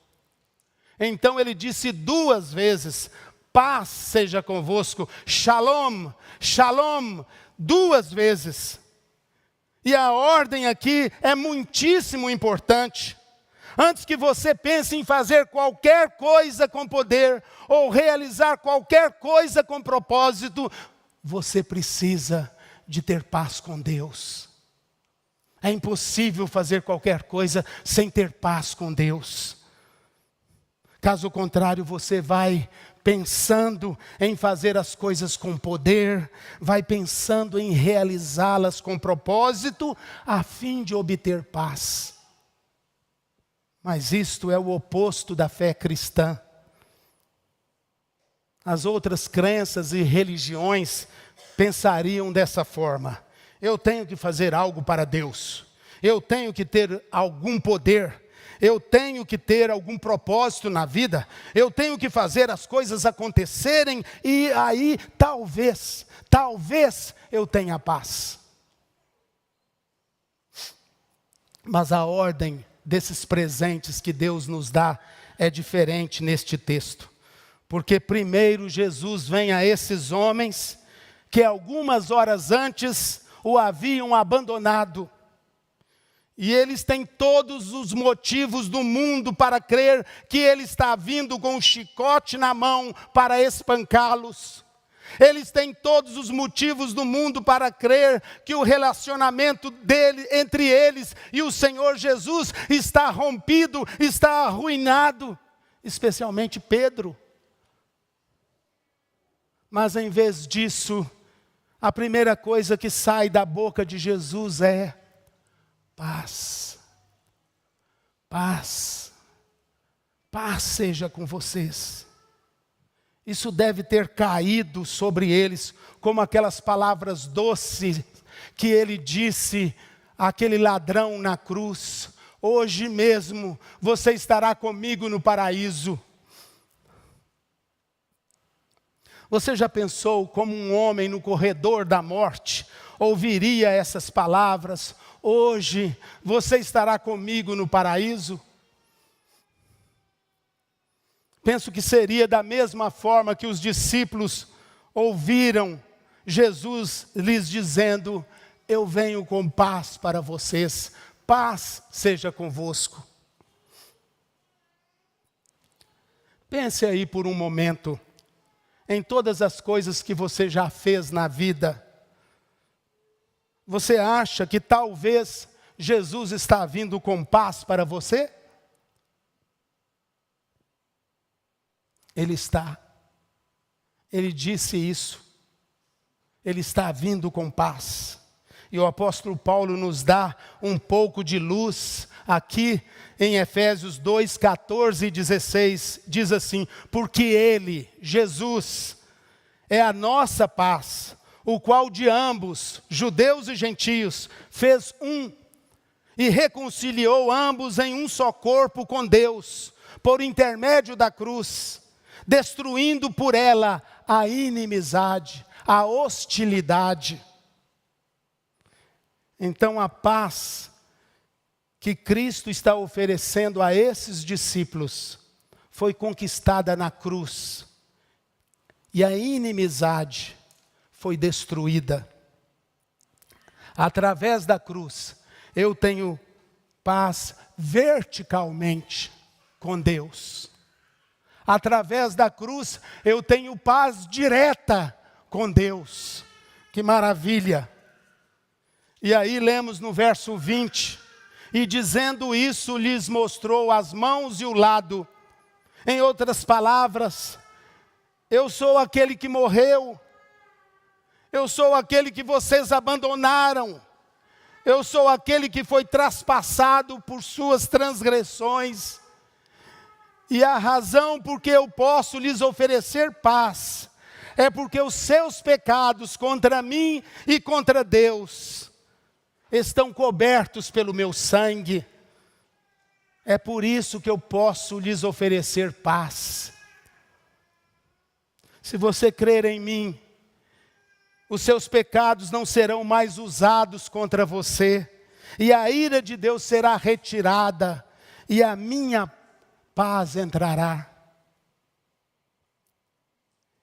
Speaker 7: Então ele disse 2 vezes: paz seja convosco. Shalom, shalom, 2 vezes. E a ordem aqui é muitíssimo importante. Antes que você pense em fazer qualquer coisa com poder, ou realizar qualquer coisa com propósito, você precisa de ter paz com Deus. É impossível fazer qualquer coisa sem ter paz com Deus. Caso contrário, você vai pensando em fazer as coisas com poder, vai pensando em realizá-las com propósito, a fim de obter paz. Mas isto é o oposto da fé cristã. As outras crenças e religiões pensariam dessa forma: eu tenho que fazer algo para Deus, eu tenho que ter algum poder, eu tenho que ter algum propósito na vida, eu tenho que fazer as coisas acontecerem e aí talvez eu tenha paz. Mas a ordem desses presentes que Deus nos dá é diferente neste texto. Porque primeiro Jesus vem a esses homens que algumas horas antes o haviam abandonado. E eles têm todos os motivos do mundo para crer que ele está vindo com um chicote na mão para espancá-los. Eles têm todos os motivos do mundo para crer que o relacionamento entre eles e o Senhor Jesus está rompido, está arruinado, especialmente Pedro. Mas em vez disso, a primeira coisa que sai da boca de Jesus é: paz, paz, paz seja com vocês. Isso deve ter caído sobre eles, como aquelas palavras doces que ele disse àquele ladrão na cruz: hoje mesmo você estará comigo no paraíso. Você já pensou como um homem no corredor da morte ouviria essas palavras: hoje você estará comigo no paraíso? Penso que seria da mesma forma que os discípulos ouviram Jesus lhes dizendo: eu venho com paz para vocês, paz seja convosco. Pense aí por um momento em todas as coisas que você já fez na vida. Você acha que talvez Jesus está vindo com paz para você? Ele está. Ele disse isso. Ele está vindo com paz. E o apóstolo Paulo nos dá um pouco de luz aqui em Efésios 2, 14 e 16. Diz assim: porque ele, Jesus, é a nossa paz, o qual de ambos, judeus e gentios, fez um, e reconciliou ambos em um só corpo com Deus, por intermédio da cruz, destruindo por ela a inimizade, a hostilidade. Então a paz que Cristo está oferecendo a esses discípulos foi conquistada na cruz. E a inimizade foi destruída. Através da cruz, eu tenho paz verticalmente com Deus. Através da cruz, eu tenho paz direta com Deus. Que maravilha! E aí lemos no verso 20, e dizendo isso, lhes mostrou as mãos e o lado. Em outras palavras, eu sou aquele que morreu, eu sou aquele que vocês abandonaram, eu sou aquele que foi traspassado por suas transgressões, e a razão por que eu posso lhes oferecer paz, é porque os seus pecados contra mim e contra Deus estão cobertos pelo meu sangue. É por isso que eu posso lhes oferecer paz. Se você crer em mim, os seus pecados não serão mais usados contra você, e a ira de Deus será retirada, e a minha paz entrará.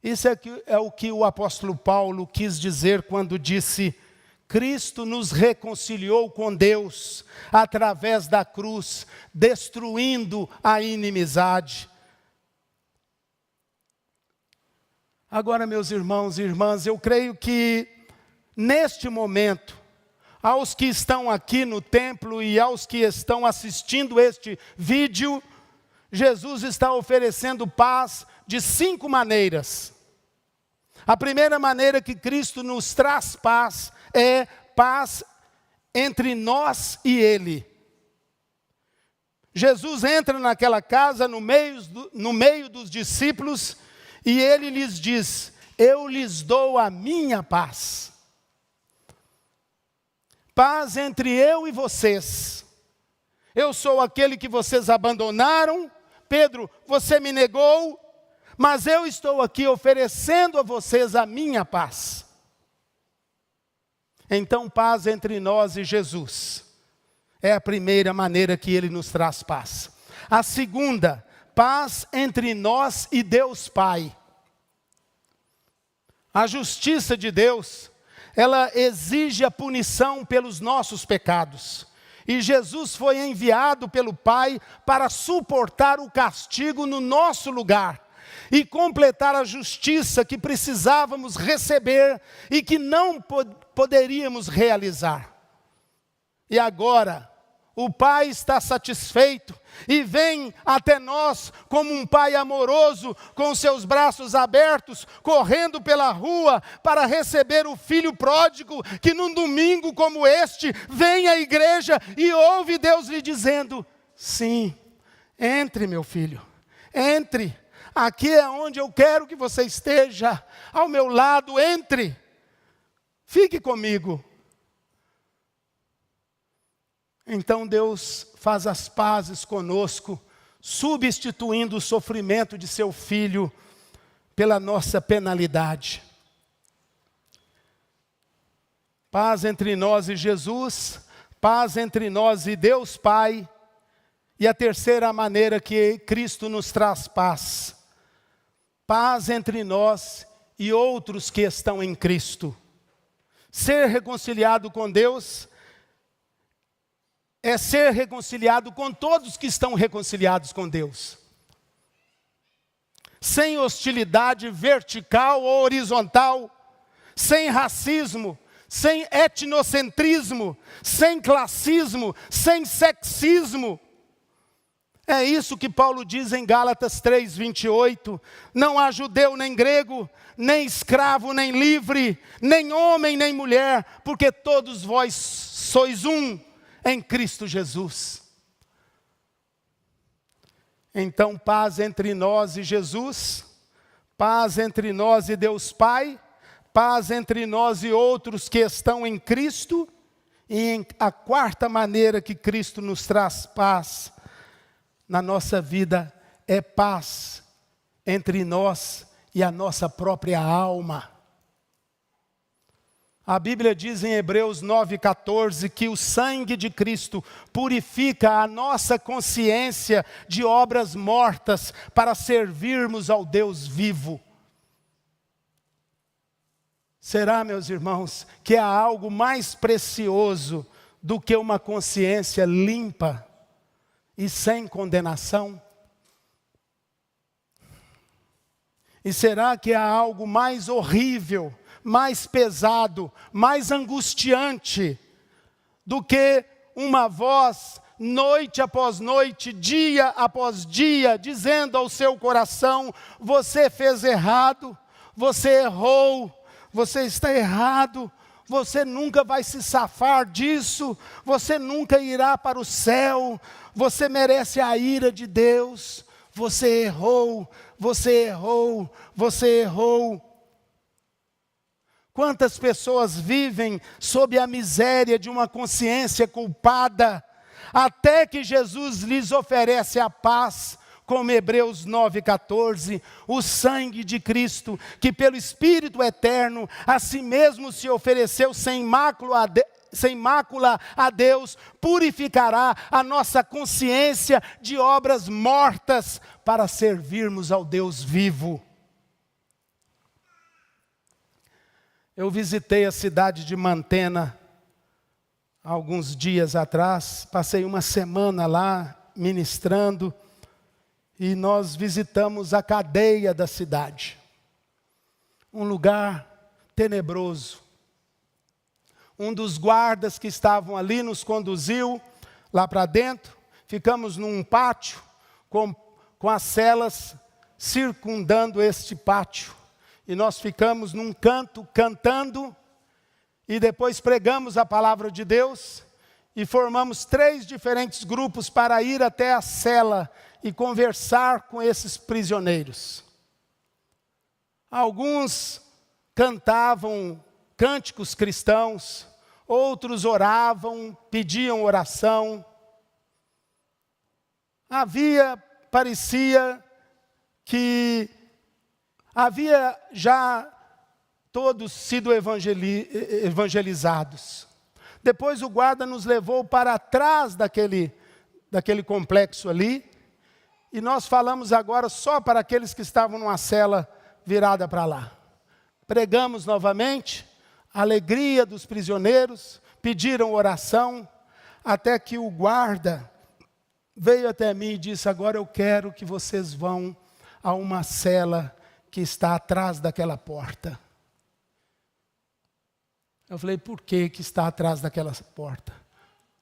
Speaker 7: Isso é o que o apóstolo Paulo quis dizer quando disse: Cristo nos reconciliou com Deus através da cruz, destruindo a inimizade. Agora, meus irmãos e irmãs, eu creio que neste momento, aos que estão aqui no templo e aos que estão assistindo este vídeo, Jesus está oferecendo paz de 5 maneiras. A primeira maneira que Cristo nos traz paz é paz entre nós e Ele. Jesus entra naquela casa no meio dos discípulos e Ele lhes diz: eu lhes dou a minha paz. Paz entre eu e vocês. Eu sou aquele que vocês abandonaram. Pedro, você me negou, mas eu estou aqui oferecendo a vocês a minha paz. Então, paz entre nós e Jesus é a primeira maneira que Ele nos traz paz. A segunda, paz entre nós e Deus Pai. A justiça de Deus, ela exige a punição pelos nossos pecados. E Jesus foi enviado pelo Pai para suportar o castigo no nosso lugar e completar a justiça que precisávamos receber e que não poderíamos realizar. E agora, o Pai está satisfeito e vem até nós como um Pai amoroso, com seus braços abertos, correndo pela rua para receber o filho pródigo, que num domingo como este, vem à igreja e ouve Deus lhe dizendo: sim, entre meu filho, entre, aqui é onde eu quero que você esteja, ao meu lado, entre, fique comigo. Então Deus faz as pazes conosco, substituindo o sofrimento de seu Filho pela nossa penalidade. Paz entre nós e Jesus, paz entre nós e Deus Pai. E a terceira maneira que Cristo nos traz paz. Paz entre nós e outros que estão em Cristo. Ser reconciliado com Deus é ser reconciliado com todos que estão reconciliados com Deus. Sem hostilidade vertical ou horizontal, sem racismo, sem etnocentrismo, sem classismo, sem sexismo. É isso que Paulo diz em Gálatas 3:28. Não há judeu nem grego, nem escravo nem livre, nem homem nem mulher, porque todos vós sois um em Cristo Jesus. Então, paz entre nós e Jesus, paz entre nós e Deus Pai, paz entre nós e outros que estão em Cristo, e a quarta maneira que Cristo nos traz paz na nossa vida é paz entre nós e a nossa própria alma. A Bíblia diz em Hebreus 9:14 que o sangue de Cristo purifica a nossa consciência de obras mortas para servirmos ao Deus vivo. Será, meus irmãos, que há algo mais precioso do que uma consciência limpa e sem condenação? E será que há algo mais horrível, mais pesado, mais angustiante do que uma voz, noite após noite, dia após dia, dizendo ao seu coração: você fez errado, você errou, você está errado, você nunca vai se safar disso, você nunca irá para o céu, você merece a ira de Deus, você errou, você errou, você errou. Quantas pessoas vivem sob a miséria de uma consciência culpada, até que Jesus lhes oferece a paz, como Hebreus 9,14, o sangue de Cristo, que pelo Espírito eterno, a si mesmo se ofereceu sem mácula a Deus, purificará a nossa consciência de obras mortas, para servirmos ao Deus vivo. Eu visitei a cidade de Mantena há alguns dias atrás, passei uma semana lá ministrando, e nós visitamos a cadeia da cidade. Um lugar tenebroso. Um dos guardas que estavam ali nos conduziu lá para dentro, ficamos num pátio com as celas circundando este pátio. E nós ficamos num canto cantando, e depois pregamos a palavra de Deus, e formamos 3 diferentes grupos para ir até a cela e conversar com esses prisioneiros. Alguns cantavam cânticos cristãos, outros oravam, pediam oração. Parecia que havia já todos sido evangelizados. Depois o guarda nos levou para trás daquele complexo ali, e nós falamos agora só para aqueles que estavam numa cela virada para lá. Pregamos novamente, a alegria dos prisioneiros, pediram oração, até que o guarda veio até mim e disse: agora eu quero que vocês vão a uma cela que está atrás daquela porta. Eu falei: por que está atrás daquela porta?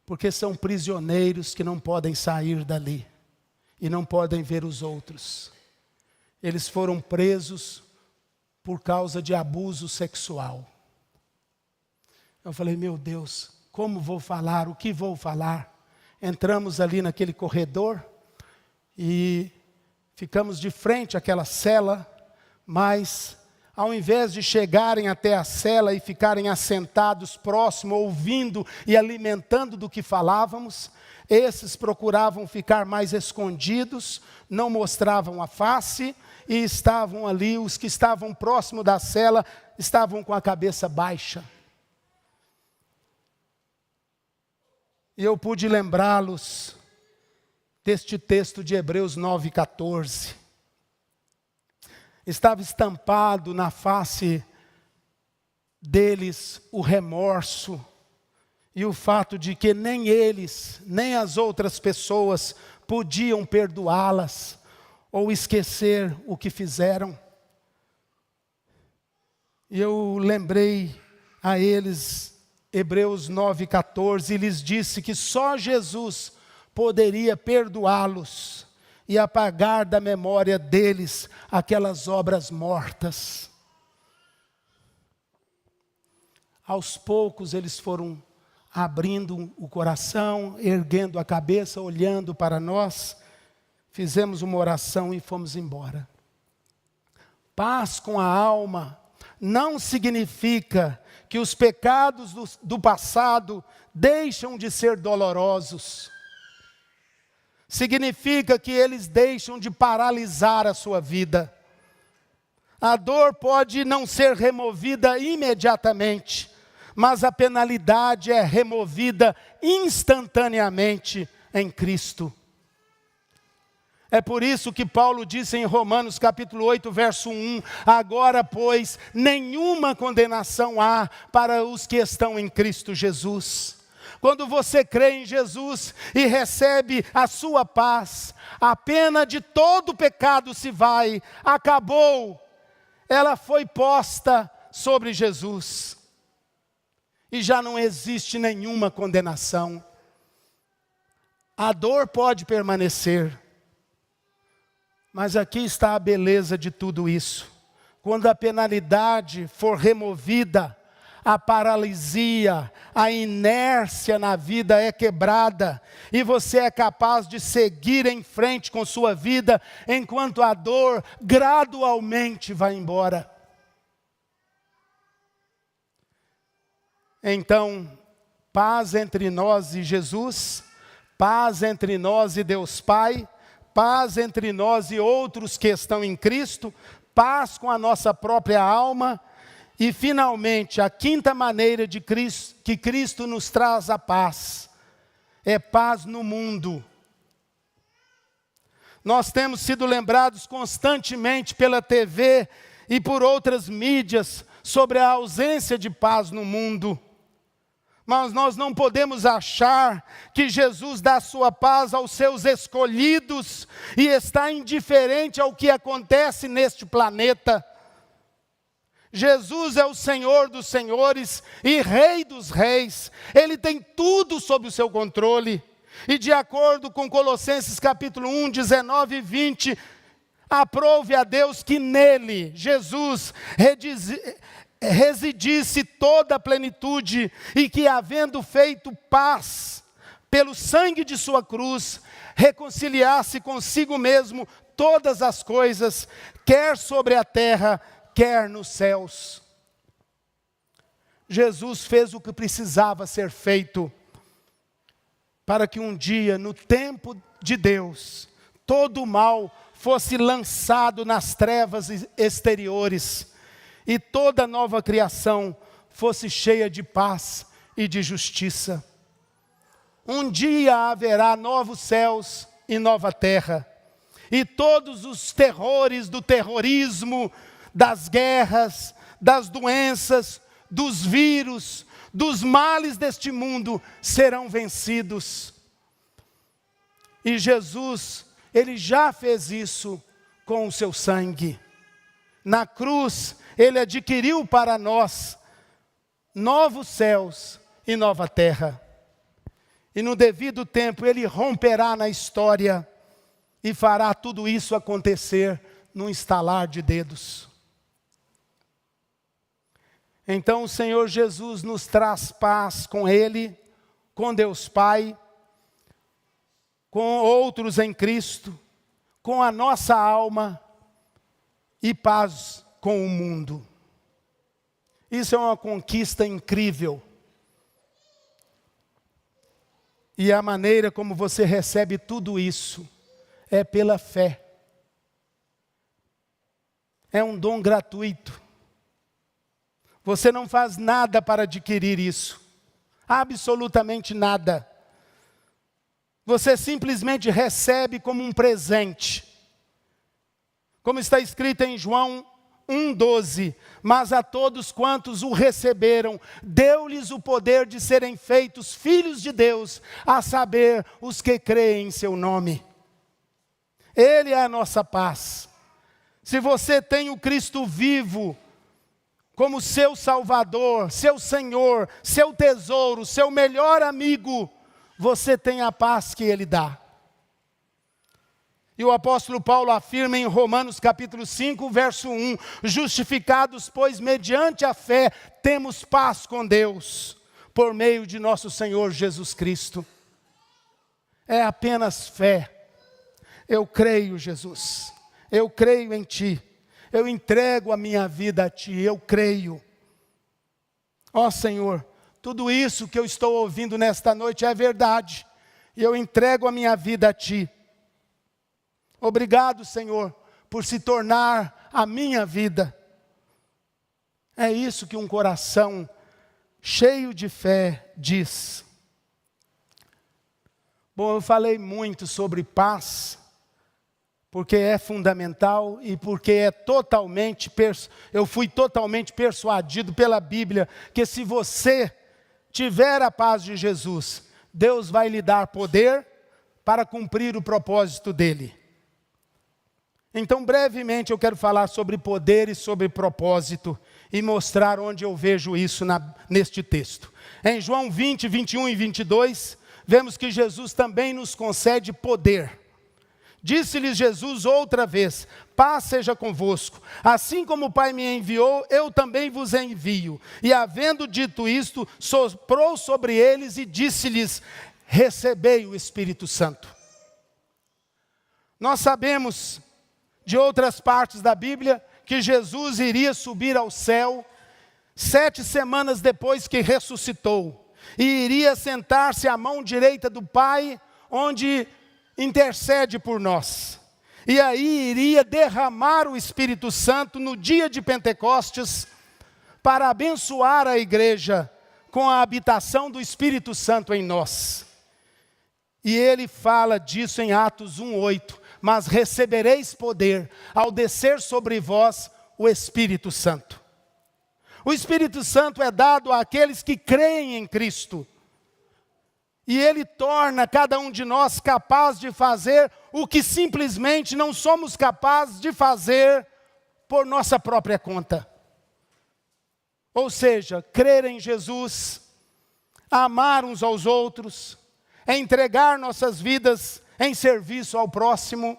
Speaker 7: Porque são prisioneiros que não podem sair dali e não podem ver os outros. Eles foram presos por causa de abuso sexual. Eu falei: meu Deus, como vou falar? O que vou falar? Entramos ali naquele corredor e ficamos de frente àquela cela, mas ao invés de chegarem até a cela e ficarem assentados próximo, ouvindo e alimentando do que falávamos, esses procuravam ficar mais escondidos, não mostravam a face, e estavam ali, os que estavam próximo da cela, estavam com a cabeça baixa. E eu pude lembrá-los deste texto de Hebreus 9,14. Estava estampado na face deles o remorso e o fato de que nem eles, nem as outras pessoas podiam perdoá-las ou esquecer o que fizeram. E eu lembrei a eles Hebreus 9,14, e lhes disse que só Jesus poderia perdoá-los e apagar da memória deles aquelas obras mortas. Aos poucos eles foram abrindo o coração, erguendo a cabeça, olhando para nós. Fizemos uma oração e fomos embora. Paz com a alma não significa que os pecados do passado deixam de ser dolorosos. Significa que eles deixam de paralisar a sua vida. A dor pode não ser removida imediatamente, mas a penalidade é removida instantaneamente em Cristo. É por isso que Paulo disse em Romanos capítulo 8, verso 1, agora, pois, nenhuma condenação há para os que estão em Cristo Jesus. Quando você crê em Jesus e recebe a sua paz, a pena de todo pecado se vai, acabou, ela foi posta sobre Jesus. E já não existe nenhuma condenação. A dor pode permanecer. Mas aqui está a beleza de tudo isso. Quando a penalidade for removida, a paralisia, a inércia na vida é quebrada, e você é capaz de seguir em frente com sua vida, enquanto a dor gradualmente vai embora. Então, paz entre nós e Jesus, paz entre nós e Deus Pai, paz entre nós e outros que estão em Cristo, paz com a nossa própria alma, e finalmente a quinta maneira de Cristo, que Cristo nos traz a paz, é paz no mundo. Nós temos sido lembrados constantemente pela TV e por outras mídias sobre a ausência de paz no mundo. Mas nós não podemos achar que Jesus dá sua paz aos seus escolhidos e está indiferente ao que acontece neste planeta. Jesus é o Senhor dos senhores e Rei dos reis. Ele tem tudo sob o seu controle. E de acordo com Colossenses capítulo 1, 19 e 20, aprove a Deus que nele, Jesus, residisse toda a plenitude, e que, havendo feito paz pelo sangue de sua cruz, reconciliasse consigo mesmo todas as coisas, quer sobre a terra, quer nos céus. Jesus fez o que precisava ser feito, para que um dia, no tempo de Deus, todo o mal fosse lançado nas trevas exteriores, e toda nova criação fosse cheia de paz e de justiça. Um dia haverá novos céus e nova terra, e todos os terrores do terrorismo, das guerras, das doenças, dos vírus, dos males deste mundo serão vencidos. E Jesus, Ele já fez isso com o seu sangue. Na cruz, Ele adquiriu para nós novos céus e nova terra. E no devido tempo Ele romperá na história e fará tudo isso acontecer num estalar de dedos. Então o Senhor Jesus nos traz paz com Ele, com Deus Pai, com outros em Cristo, com a nossa alma e paz com o mundo. Isso é uma conquista incrível. E a maneira como você recebe tudo isso é pela fé. É um dom gratuito. Você não faz nada para adquirir isso. Absolutamente nada. Você simplesmente recebe como um presente. Como está escrito em João 1,12, mas a todos quantos o receberam, deu-lhes o poder de serem feitos filhos de Deus, a saber, os que creem em seu nome. Ele é a nossa paz. Se você tem o Cristo vivo como seu Salvador, seu Senhor, seu tesouro, seu melhor amigo, você tem a paz que Ele dá. E o apóstolo Paulo afirma em Romanos capítulo 5, verso 1, justificados, pois, mediante a fé, temos paz com Deus, por meio de nosso Senhor Jesus Cristo. É apenas fé. Eu creio, Jesus, eu creio em Ti, eu entrego a minha vida a Ti, eu creio. Ó Senhor, tudo isso que eu estou ouvindo nesta noite é verdade, e eu entrego a minha vida a Ti. Obrigado, Senhor, por se tornar a minha vida. É isso que um coração cheio de fé diz. Bom, eu falei muito sobre paz, porque é fundamental e porque eu fui totalmente persuadido pela Bíblia que se você tiver a paz de Jesus, Deus vai lhe dar poder para cumprir o propósito dele. Então, brevemente, eu quero falar sobre poder e sobre propósito e mostrar onde eu vejo isso neste texto. Em João 20, 21 e 22, vemos que Jesus também nos concede poder. Disse-lhes Jesus outra vez: paz seja convosco. Assim como o Pai me enviou, eu também vos envio. E havendo dito isto, soprou sobre eles e disse-lhes: recebei o Espírito Santo. Nós sabemos de outras partes da Bíblia que Jesus iria subir ao céu 7 semanas depois que ressuscitou. E iria sentar-se à mão direita do Pai, onde intercede por nós. E aí iria derramar o Espírito Santo no dia de Pentecostes para abençoar a igreja com a habitação do Espírito Santo em nós. E ele fala disso em Atos 1:8. Mas recebereis poder ao descer sobre vós o Espírito Santo. O Espírito Santo é dado àqueles que creem em Cristo. E ele torna cada um de nós capaz de fazer o que simplesmente não somos capazes de fazer por nossa própria conta. Ou seja, crer em Jesus, amar uns aos outros, entregar nossas vidas em serviço ao próximo.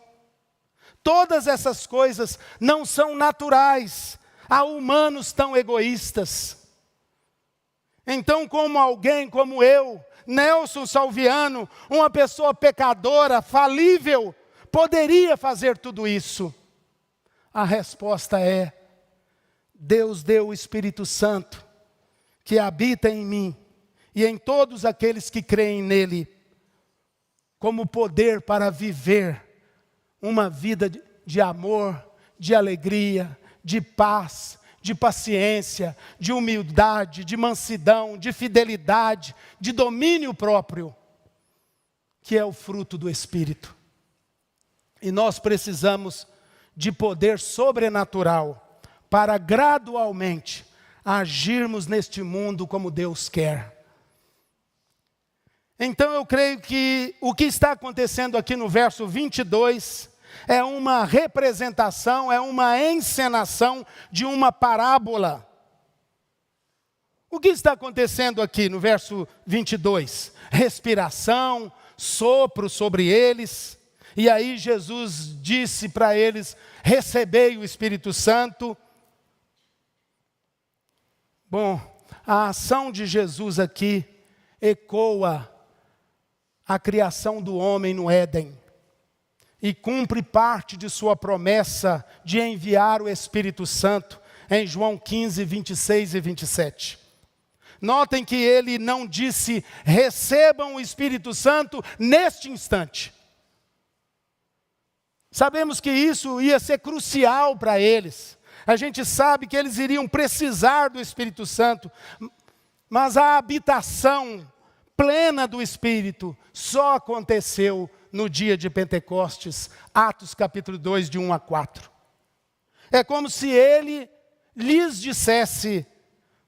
Speaker 7: Todas essas coisas não são naturais a humanos tão egoístas. Então, como alguém como eu, Nelson Salviano, uma pessoa pecadora, falível, poderia fazer tudo isso? A resposta é: Deus deu o Espírito Santo, que habita em mim e em todos aqueles que creem nele, como poder para viver uma vida de amor, de alegria, de paz, de paciência, de humildade, de mansidão, de fidelidade, de domínio próprio, que é o fruto do Espírito. E nós precisamos de poder sobrenatural para gradualmente agirmos neste mundo como Deus quer. Então eu creio que o que está acontecendo aqui no verso 22 é uma representação, é uma encenação de uma parábola. O que está acontecendo aqui no verso 22? Respiração, sopro sobre eles. E aí Jesus disse para eles: recebei o Espírito Santo. Bom, a ação de Jesus aqui ecoa a criação do homem no Éden e cumpre parte de sua promessa de enviar o Espírito Santo em João 15, 26 e 27. Notem que ele não disse: recebam o Espírito Santo neste instante. Sabemos que isso ia ser crucial para eles. A gente sabe que eles iriam precisar do Espírito Santo, mas a habitação plena do Espírito só aconteceu no dia de Pentecostes, Atos capítulo 2, de 1 a 4. É como se ele lhes dissesse: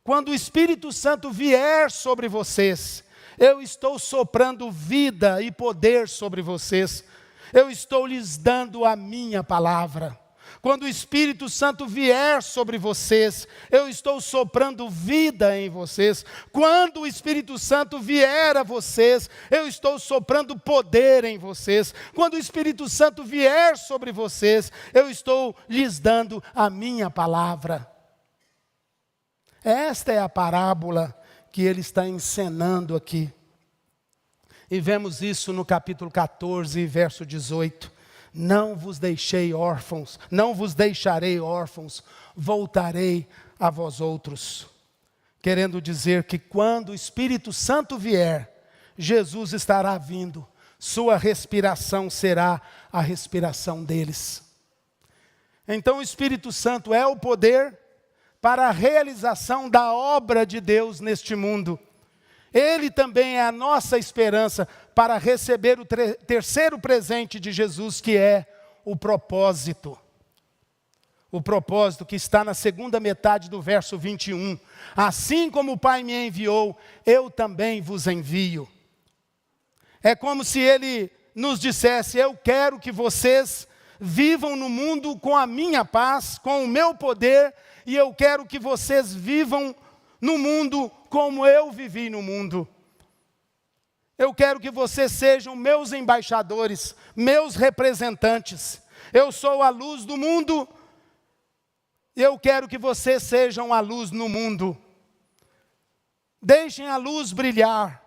Speaker 7: quando o Espírito Santo vier sobre vocês, eu estou soprando vida e poder sobre vocês, eu estou lhes dando a minha palavra. Quando o Espírito Santo vier sobre vocês, eu estou soprando vida em vocês. Quando o Espírito Santo vier a vocês, eu estou soprando poder em vocês. Quando o Espírito Santo vier sobre vocês, eu estou lhes dando a minha palavra. Esta é a parábola que ele está encenando aqui. E vemos isso no capítulo 14, verso 18. Não vos deixei órfãos, não vos deixarei órfãos, voltarei a vós outros. Querendo dizer que quando o Espírito Santo vier, Jesus estará vindo, sua respiração será a respiração deles. Então o Espírito Santo é o poder para a realização da obra de Deus neste mundo. Ele também é a nossa esperança para receber o terceiro presente de Jesus, que é o propósito. O propósito que está na segunda metade do verso 21. Assim como o Pai me enviou, eu também vos envio. É como se ele nos dissesse: eu quero que vocês vivam no mundo com a minha paz, com o meu poder, e eu quero que vocês vivam no mundo como eu vivi no mundo. Eu quero que vocês sejam meus embaixadores, meus representantes. Eu sou a luz do mundo, e eu quero que vocês sejam a luz no mundo. Deixem a luz brilhar,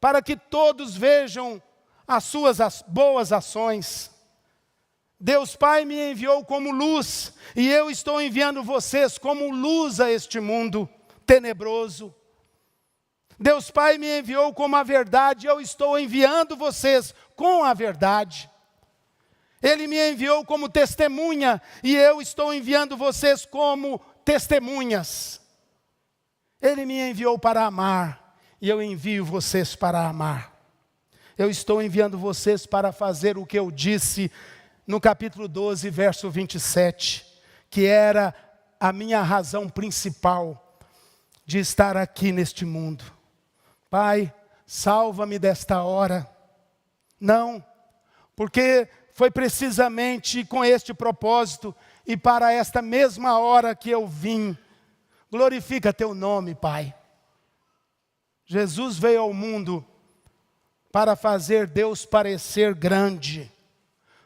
Speaker 7: para que todos vejam as suas boas ações. Deus Pai me enviou como luz, e eu estou enviando vocês como luz a este mundo tenebroso. Deus Pai me enviou como a verdade, eu estou enviando vocês com a verdade. Ele me enviou como testemunha, e eu estou enviando vocês como testemunhas. Ele me enviou para amar, e eu envio vocês para amar. Eu estou enviando vocês para fazer o que eu disse no capítulo 12, verso 27, que era a minha razão principal de estar aqui neste mundo. Pai, salva-me desta hora. Não, porque foi precisamente com este propósito e para esta mesma hora que eu vim. Glorifica teu nome, Pai. Jesus veio ao mundo para fazer Deus parecer grande,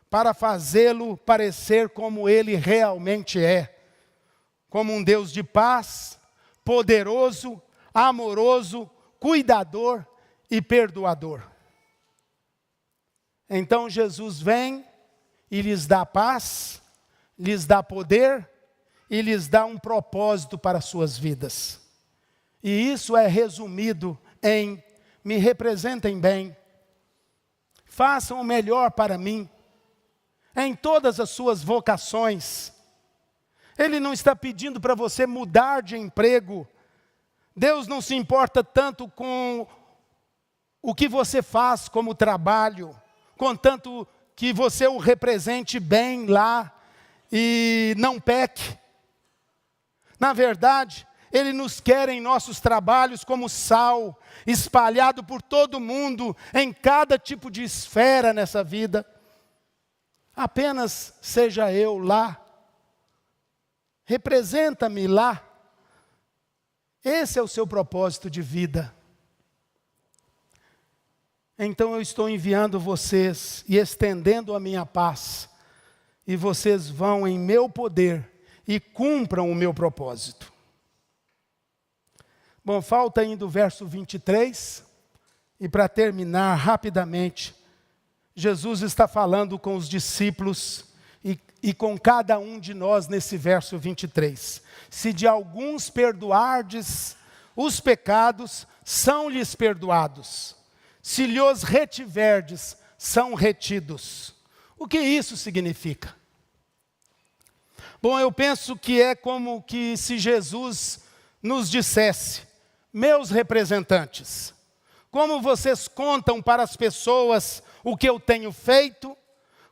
Speaker 7: para fazê-lo parecer como Ele realmente é, como um Deus de paz, poderoso, amoroso, cuidador e perdoador. Então Jesus vem e lhes dá paz, lhes dá poder e lhes dá um propósito para as suas vidas. E isso é resumido em: me representem bem, façam o melhor para mim, em todas as suas vocações. Ele não está pedindo para você mudar de emprego. Deus não se importa tanto com o que você faz como trabalho, contanto que você o represente bem lá e não peque. Na verdade, Ele nos quer em nossos trabalhos como sal, espalhado por todo mundo, em cada tipo de esfera nessa vida. Apenas seja eu lá, representa-me lá. Esse é o seu propósito de vida. Então eu estou enviando vocês e estendendo a minha paz, e vocês vão em meu poder e cumpram o meu propósito. Bom, falta ainda o verso 23, e para terminar rapidamente, Jesus está falando com os discípulos e com cada um de nós nesse verso 23. Se de alguns perdoardes os pecados, são-lhes perdoados. Se lhos retiverdes, são retidos. O que isso significa? Bom, eu penso que é como que se Jesus nos dissesse: meus representantes, como vocês contam para as pessoas o que eu tenho feito,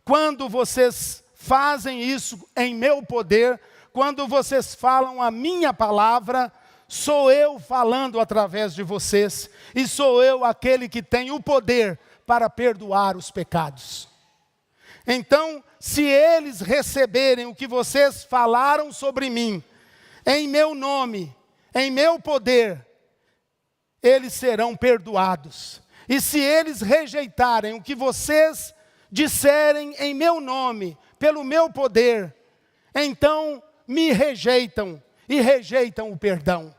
Speaker 7: quando vocês fazem isso em meu poder, quando vocês falam a minha palavra, sou eu falando através de vocês, e sou eu aquele que tem o poder para perdoar os pecados. Então, se eles receberem o que vocês falaram sobre mim, em meu nome, em meu poder, eles serão perdoados. E se eles rejeitarem o que vocês disserem em meu nome, pelo meu poder, então me rejeitam e rejeitam o perdão.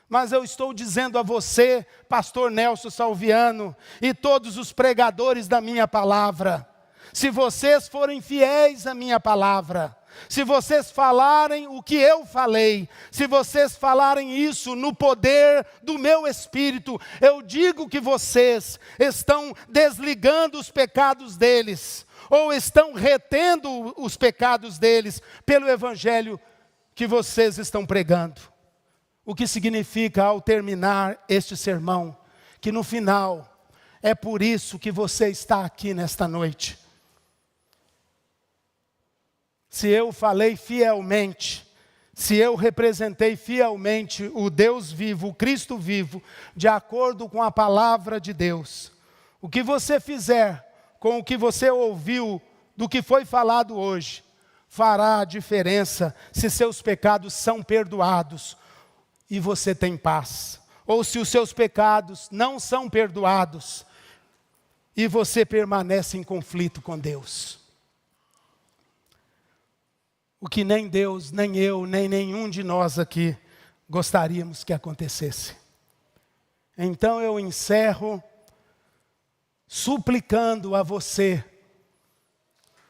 Speaker 7: Mas eu estou dizendo a você, pastor Nelson Salviano, e todos os pregadores da minha palavra: se vocês forem fiéis à minha palavra, se vocês falarem o que eu falei, se vocês falarem isso no poder do meu Espírito, eu digo que vocês estão desligando os pecados deles, ou estão retendo os pecados deles pelo evangelho que vocês estão pregando. O que significa, ao terminar este sermão, que no final, é por isso que você está aqui nesta noite. Se eu falei fielmente, se eu representei fielmente o Deus vivo, o Cristo vivo, de acordo com a palavra de Deus, o que você fizer com o que você ouviu do que foi falado hoje fará a diferença se seus pecados são perdoados e você tem paz, ou se os seus pecados não são perdoados e você permanece em conflito com Deus. O que nem Deus, nem eu, nem nenhum de nós aqui gostaríamos que acontecesse. Então eu encerro suplicando a você,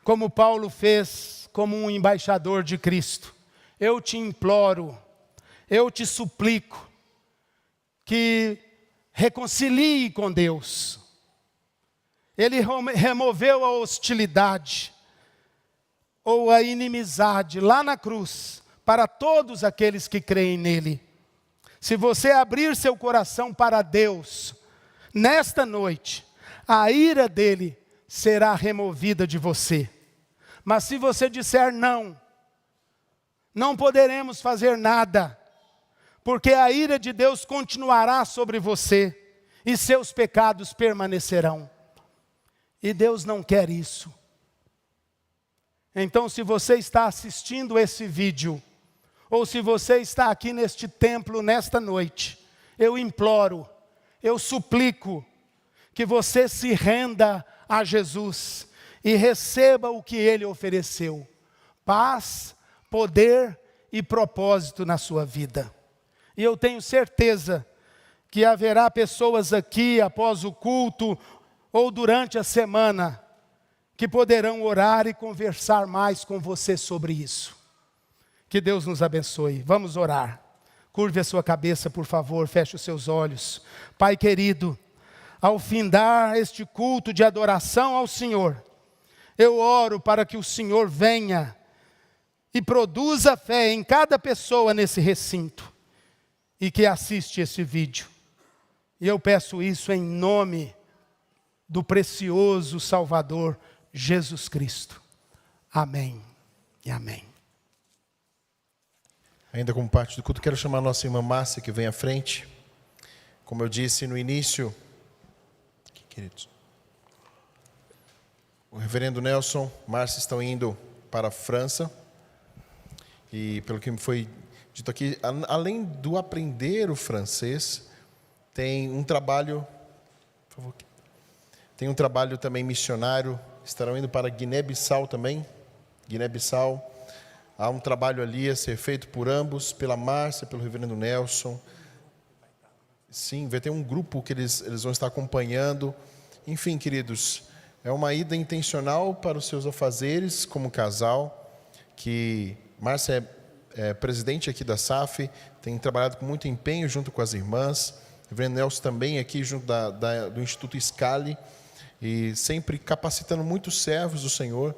Speaker 7: como Paulo fez como um embaixador de Cristo. Eu te imploro, eu te suplico que reconcilie com Deus. Ele removeu a hostilidade ou a inimizade lá na cruz para todos aqueles que creem nele. Se você abrir seu coração para Deus, nesta noite, a ira dele será removida de você. Mas se você disser não, não poderemos fazer nada, porque a ira de Deus continuará sobre você e seus pecados permanecerão. E Deus não quer isso. Então, se você está assistindo esse vídeo, ou se você está aqui neste templo nesta noite, eu imploro, eu suplico que você se renda a Jesus e receba o que Ele ofereceu: paz, poder e propósito na sua vida. E eu tenho certeza que haverá pessoas aqui após o culto ou durante a semana que poderão orar e conversar mais com você sobre isso. Que Deus nos abençoe. Vamos orar. Curve a sua cabeça, por favor, feche os seus olhos. Pai querido, ao findar este culto de adoração ao Senhor, eu oro para que o Senhor venha e produza fé em cada pessoa nesse recinto e que assiste esse vídeo. E eu peço isso em nome do precioso Salvador Jesus Cristo. Amém e amém.
Speaker 1: Ainda como parte do culto, quero chamar a nossa irmã Márcia, que vem à frente. Como eu disse no início, queridos, o reverendo Nelson, Márcia estão indo para a França. E pelo que me foi dito aqui, além do aprender o francês, tem um trabalho, por favor, tem um trabalho também missionário. Estarão indo para Guiné-Bissau também. Guiné-Bissau. Há um trabalho ali a ser feito por ambos, pela Márcia, pelo reverendo Nelson. Sim, vai ter um grupo que eles vão estar acompanhando. Enfim, queridos, é uma ida intencional para os seus afazeres como casal, que Márcia é presidente aqui da SAF, tem trabalhado com muito empenho junto com as irmãs. O reverendo Nelson também aqui junto do Instituto Scali, e sempre capacitando muitos servos do Senhor,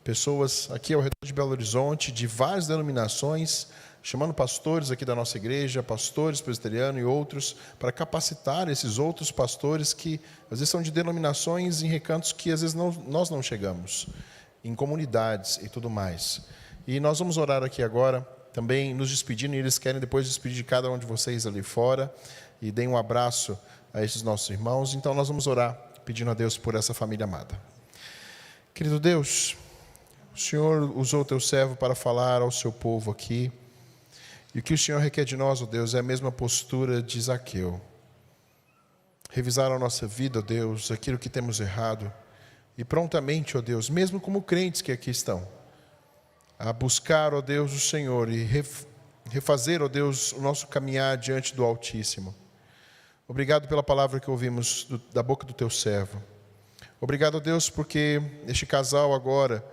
Speaker 1: pessoas aqui ao redor de Belo Horizonte, de várias denominações, chamando pastores aqui da nossa igreja, pastores presbiterianos e outros, para capacitar esses outros pastores que às vezes são de denominações em recantos que às vezes nós não chegamos, em comunidades e tudo mais. E nós vamos orar aqui agora, também nos despedindo, e eles querem depois despedir de cada um de vocês ali fora, e deem um abraço a esses nossos irmãos. Então nós vamos orar, pedindo a Deus por essa família amada. Querido Deus, o Senhor usou o teu servo para falar ao seu povo aqui, e o que o Senhor requer de nós, ó Deus, é a mesma postura de Zaqueu. Revisar a nossa vida, ó Deus, aquilo que temos errado, e prontamente, ó Deus, mesmo como crentes que aqui estão, a buscar, ó Deus, o Senhor e refazer, ó Deus, o nosso caminhar diante do Altíssimo. Obrigado pela palavra que ouvimos da boca do teu servo. Obrigado, ó Deus, porque este casal agora,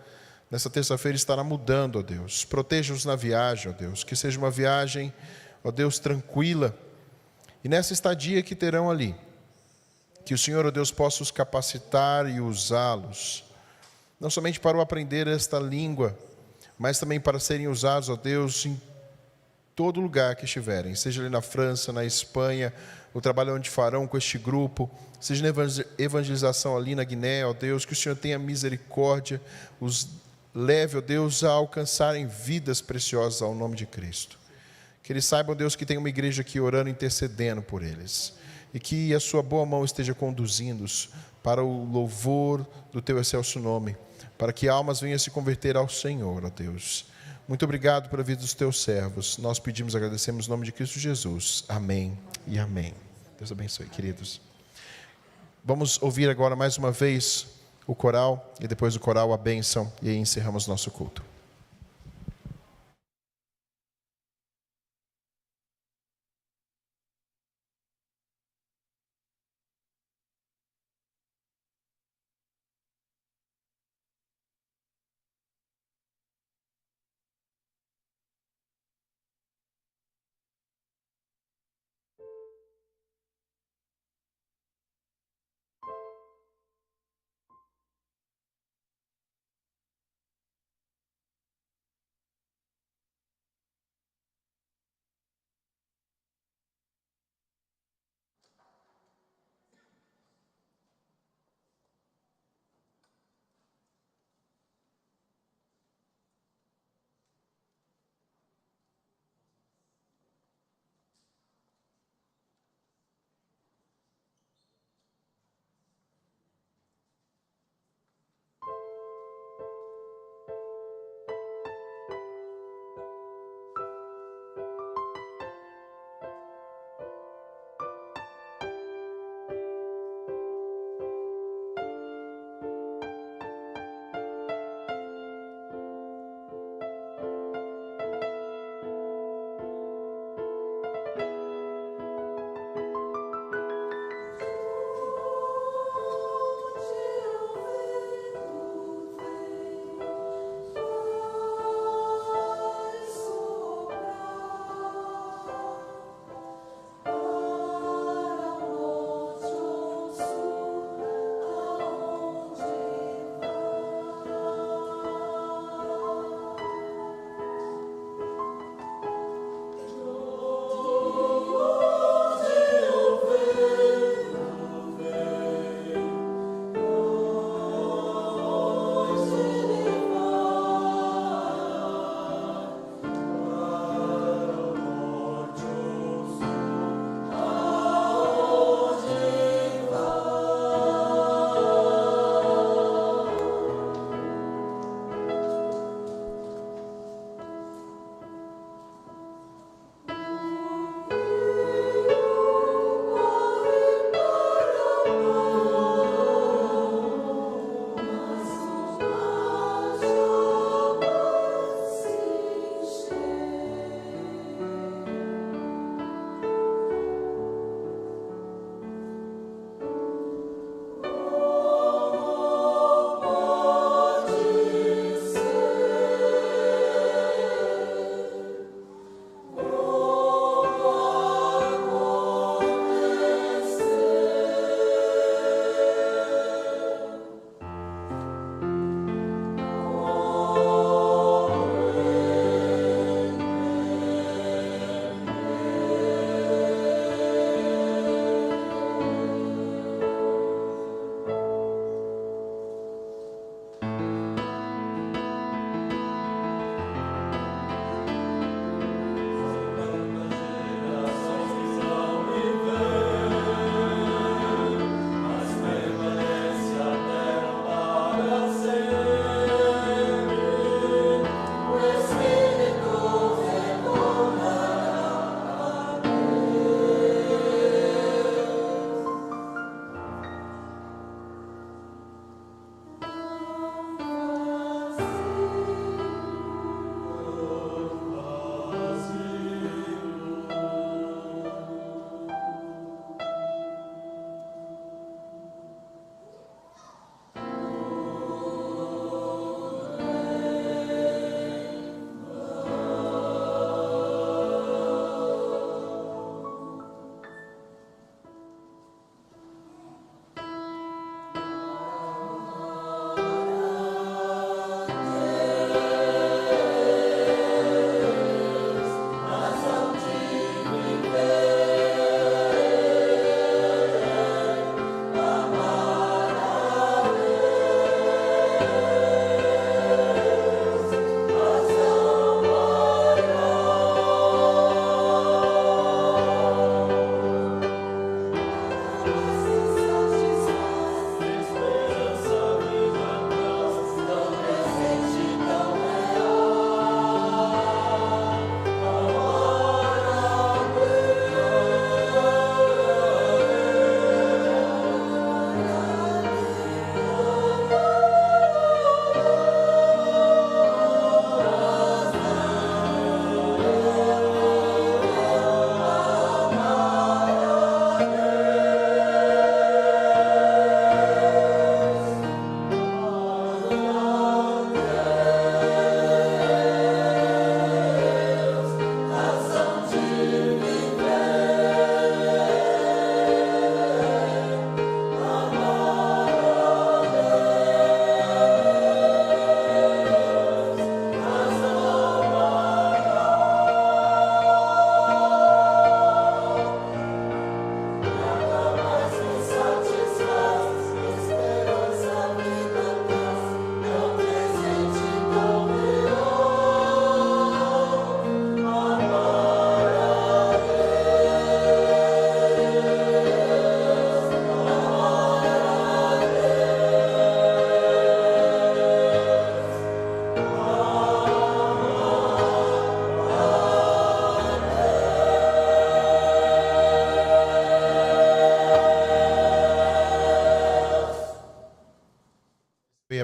Speaker 1: nessa terça-feira, estará mudando, ó Deus. Proteja-os na viagem, ó Deus. Que seja uma viagem, ó Deus, tranquila. E nessa estadia que terão ali, que o Senhor, ó Deus, possa os capacitar e usá-los, não somente para o aprender esta língua, mas também para serem usados, ó Deus, em todo lugar que estiverem, seja ali na França, na Espanha, o trabalho onde farão com este grupo, seja na evangelização ali na Guiné, ó Deus, que o Senhor tenha misericórdia, os leve, ó Deus, a alcançarem vidas preciosas ao nome de Cristo. Que eles saibam, Deus, que tem uma igreja aqui orando, intercedendo por eles, e que a sua boa mão esteja conduzindo-os para o louvor do teu excelso nome, para que almas venham se converter ao Senhor, ó Deus. Muito obrigado pela vida dos teus servos. Nós pedimos, agradecemos em nome de Cristo Jesus. Amém e amém. Deus abençoe, queridos. Vamos ouvir agora mais uma vez o coral, e depois do coral a bênção, e aí encerramos nosso culto.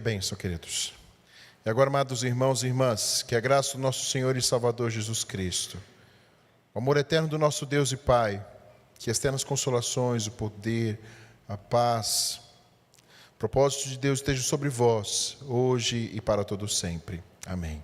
Speaker 1: a bênção, queridos. E agora, amados irmãos e irmãs, que a graça do nosso Senhor e Salvador Jesus Cristo, o amor eterno do nosso Deus e Pai, que as eternas consolações, o poder, a paz, o propósito de Deus estejam sobre vós, hoje e para todo sempre. Amém.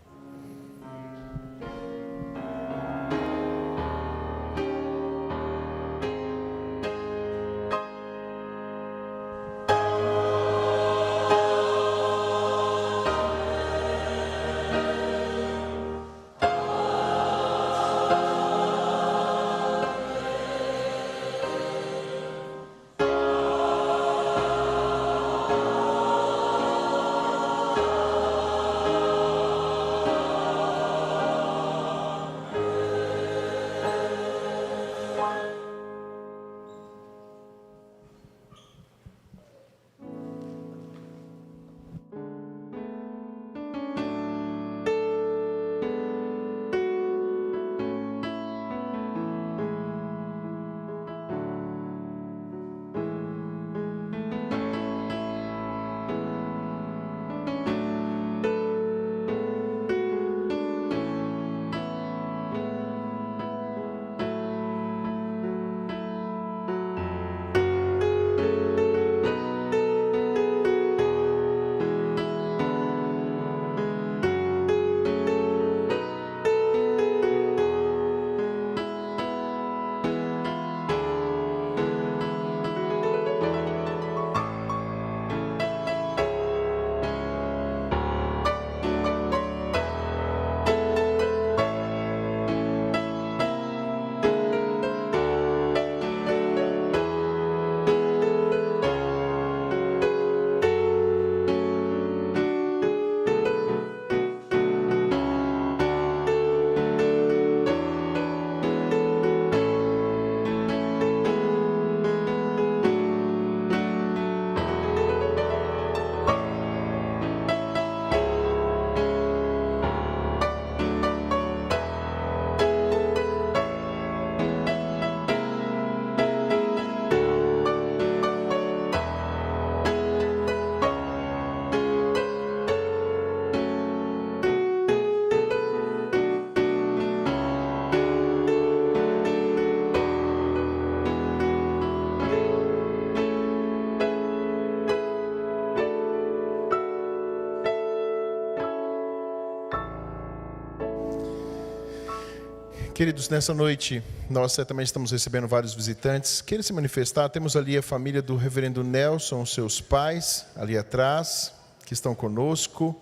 Speaker 1: Queridos, nessa noite, nós certamente estamos recebendo vários visitantes. Querem se manifestar? Temos ali a família do reverendo Nelson, seus pais, ali atrás, que estão conosco.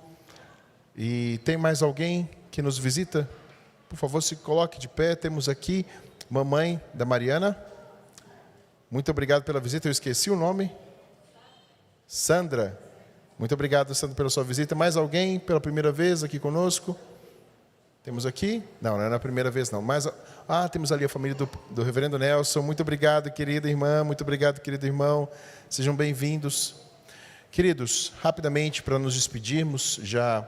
Speaker 1: E tem mais alguém que nos visita? Por favor, se coloque de pé. Temos aqui mamãe da Mariana. Muito obrigado pela visita. Eu esqueci o nome. Sandra. Muito obrigado, Sandra, pela sua visita. Mais alguém pela primeira vez aqui conosco? Temos aqui? Não é na primeira vez não. Mas, temos ali a família do reverendo Nelson. Muito obrigado, querida irmã. Muito obrigado, querido irmão. Sejam bem-vindos. Queridos, rapidamente, para nos despedirmos, já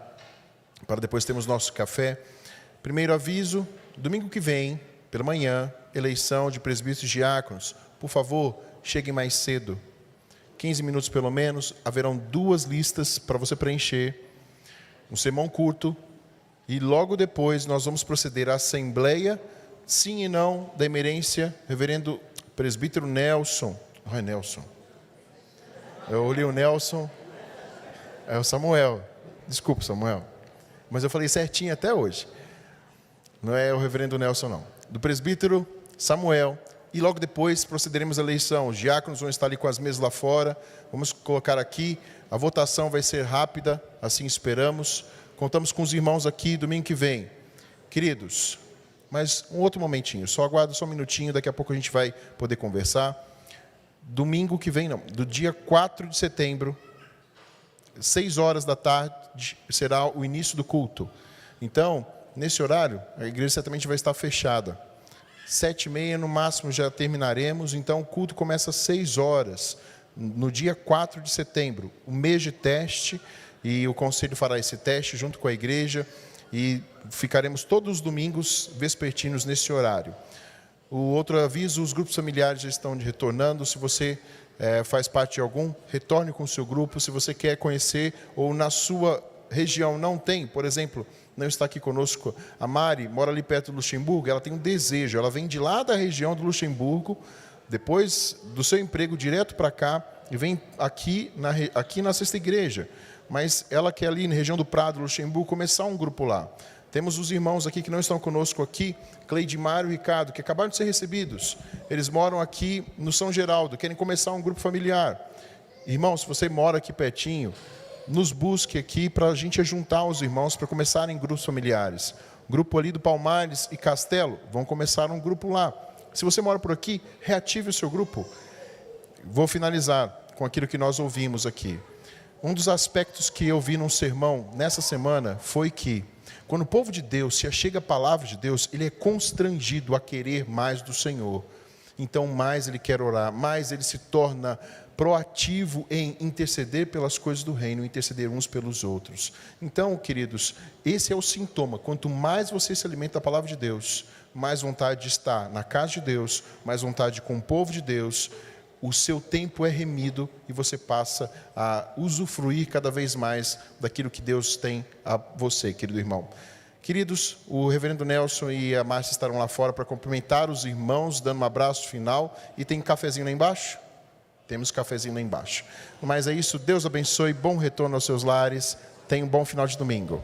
Speaker 1: para depois termos nosso café. Primeiro aviso, domingo que vem, pela manhã, eleição de presbíteros e diáconos. Por favor, cheguem mais cedo. 15 minutos pelo menos. Haverão 2 listas para você preencher. Um sermão curto. E logo depois nós vamos proceder à assembleia, sim e não, da emerência, reverendo presbítero Nelson. Não é Nelson. Eu olhei o Nelson, é o Samuel. Desculpa, Samuel. Mas eu falei certinho até hoje. Não é o reverendo Nelson, não. Do presbítero Samuel. E logo depois procederemos à eleição. Os diáconos vão estar ali com as mesas lá fora. Vamos colocar aqui. A votação vai ser rápida, assim esperamos. Contamos com os irmãos aqui domingo que vem. Queridos, mas um outro momentinho. Só aguarda só um minutinho, daqui a pouco a gente vai poder conversar. Domingo que vem, não. Do dia 4 de setembro, 6 horas da tarde, será o início do culto. Então, nesse horário, a igreja certamente vai estar fechada. 7h30 no máximo já terminaremos. Então, o culto começa às 6 horas. No dia 4 de setembro, o mês de teste. E o conselho fará esse teste junto com a igreja e ficaremos todos os domingos vespertinos nesse horário. O outro aviso, os grupos familiares já estão retornando. Se você faz parte de algum, retorne com o seu grupo. Se você quer conhecer ou na sua região não tem, por exemplo, não está aqui conosco, a Mari mora ali perto do Luxemburgo, ela tem um desejo, ela vem de lá da região do Luxemburgo, depois do seu emprego direto para cá, e vem aqui na Sexta Igreja, mas ela quer ali na região do Prado, Luxemburgo, começar um grupo lá. Temos os irmãos aqui que não estão conosco aqui, Cleidimário e Ricardo, que acabaram de ser recebidos. Eles moram aqui no São Geraldo, querem começar um grupo familiar. Irmão, se você mora aqui pertinho, nos busque aqui para a gente juntar os irmãos para começarem grupos familiares. Grupo ali do Palmares e Castelo, vão começar um grupo lá. Se você mora por aqui, reative o seu grupo. Vou finalizar com aquilo que nós ouvimos aqui. Um dos aspectos que eu vi num sermão nessa semana foi que, quando o povo de Deus se achega à palavra de Deus, ele é constrangido a querer mais do Senhor. Então, mais ele quer orar, mais ele se torna proativo em interceder pelas coisas do reino, interceder uns pelos outros. Então, queridos, esse é o sintoma. Quanto mais você se alimenta da palavra de Deus, mais vontade de estar na casa de Deus, mais vontade com o povo de Deus, o seu tempo é remido e você passa a usufruir cada vez mais daquilo que Deus tem a você, querido irmão. Queridos, o reverendo Nelson e a Márcia estarão lá fora para cumprimentar os irmãos, dando um abraço final. E tem cafezinho lá embaixo? Temos cafezinho lá embaixo. Mas é isso, Deus abençoe, bom retorno aos seus lares. Tenha um bom final de domingo.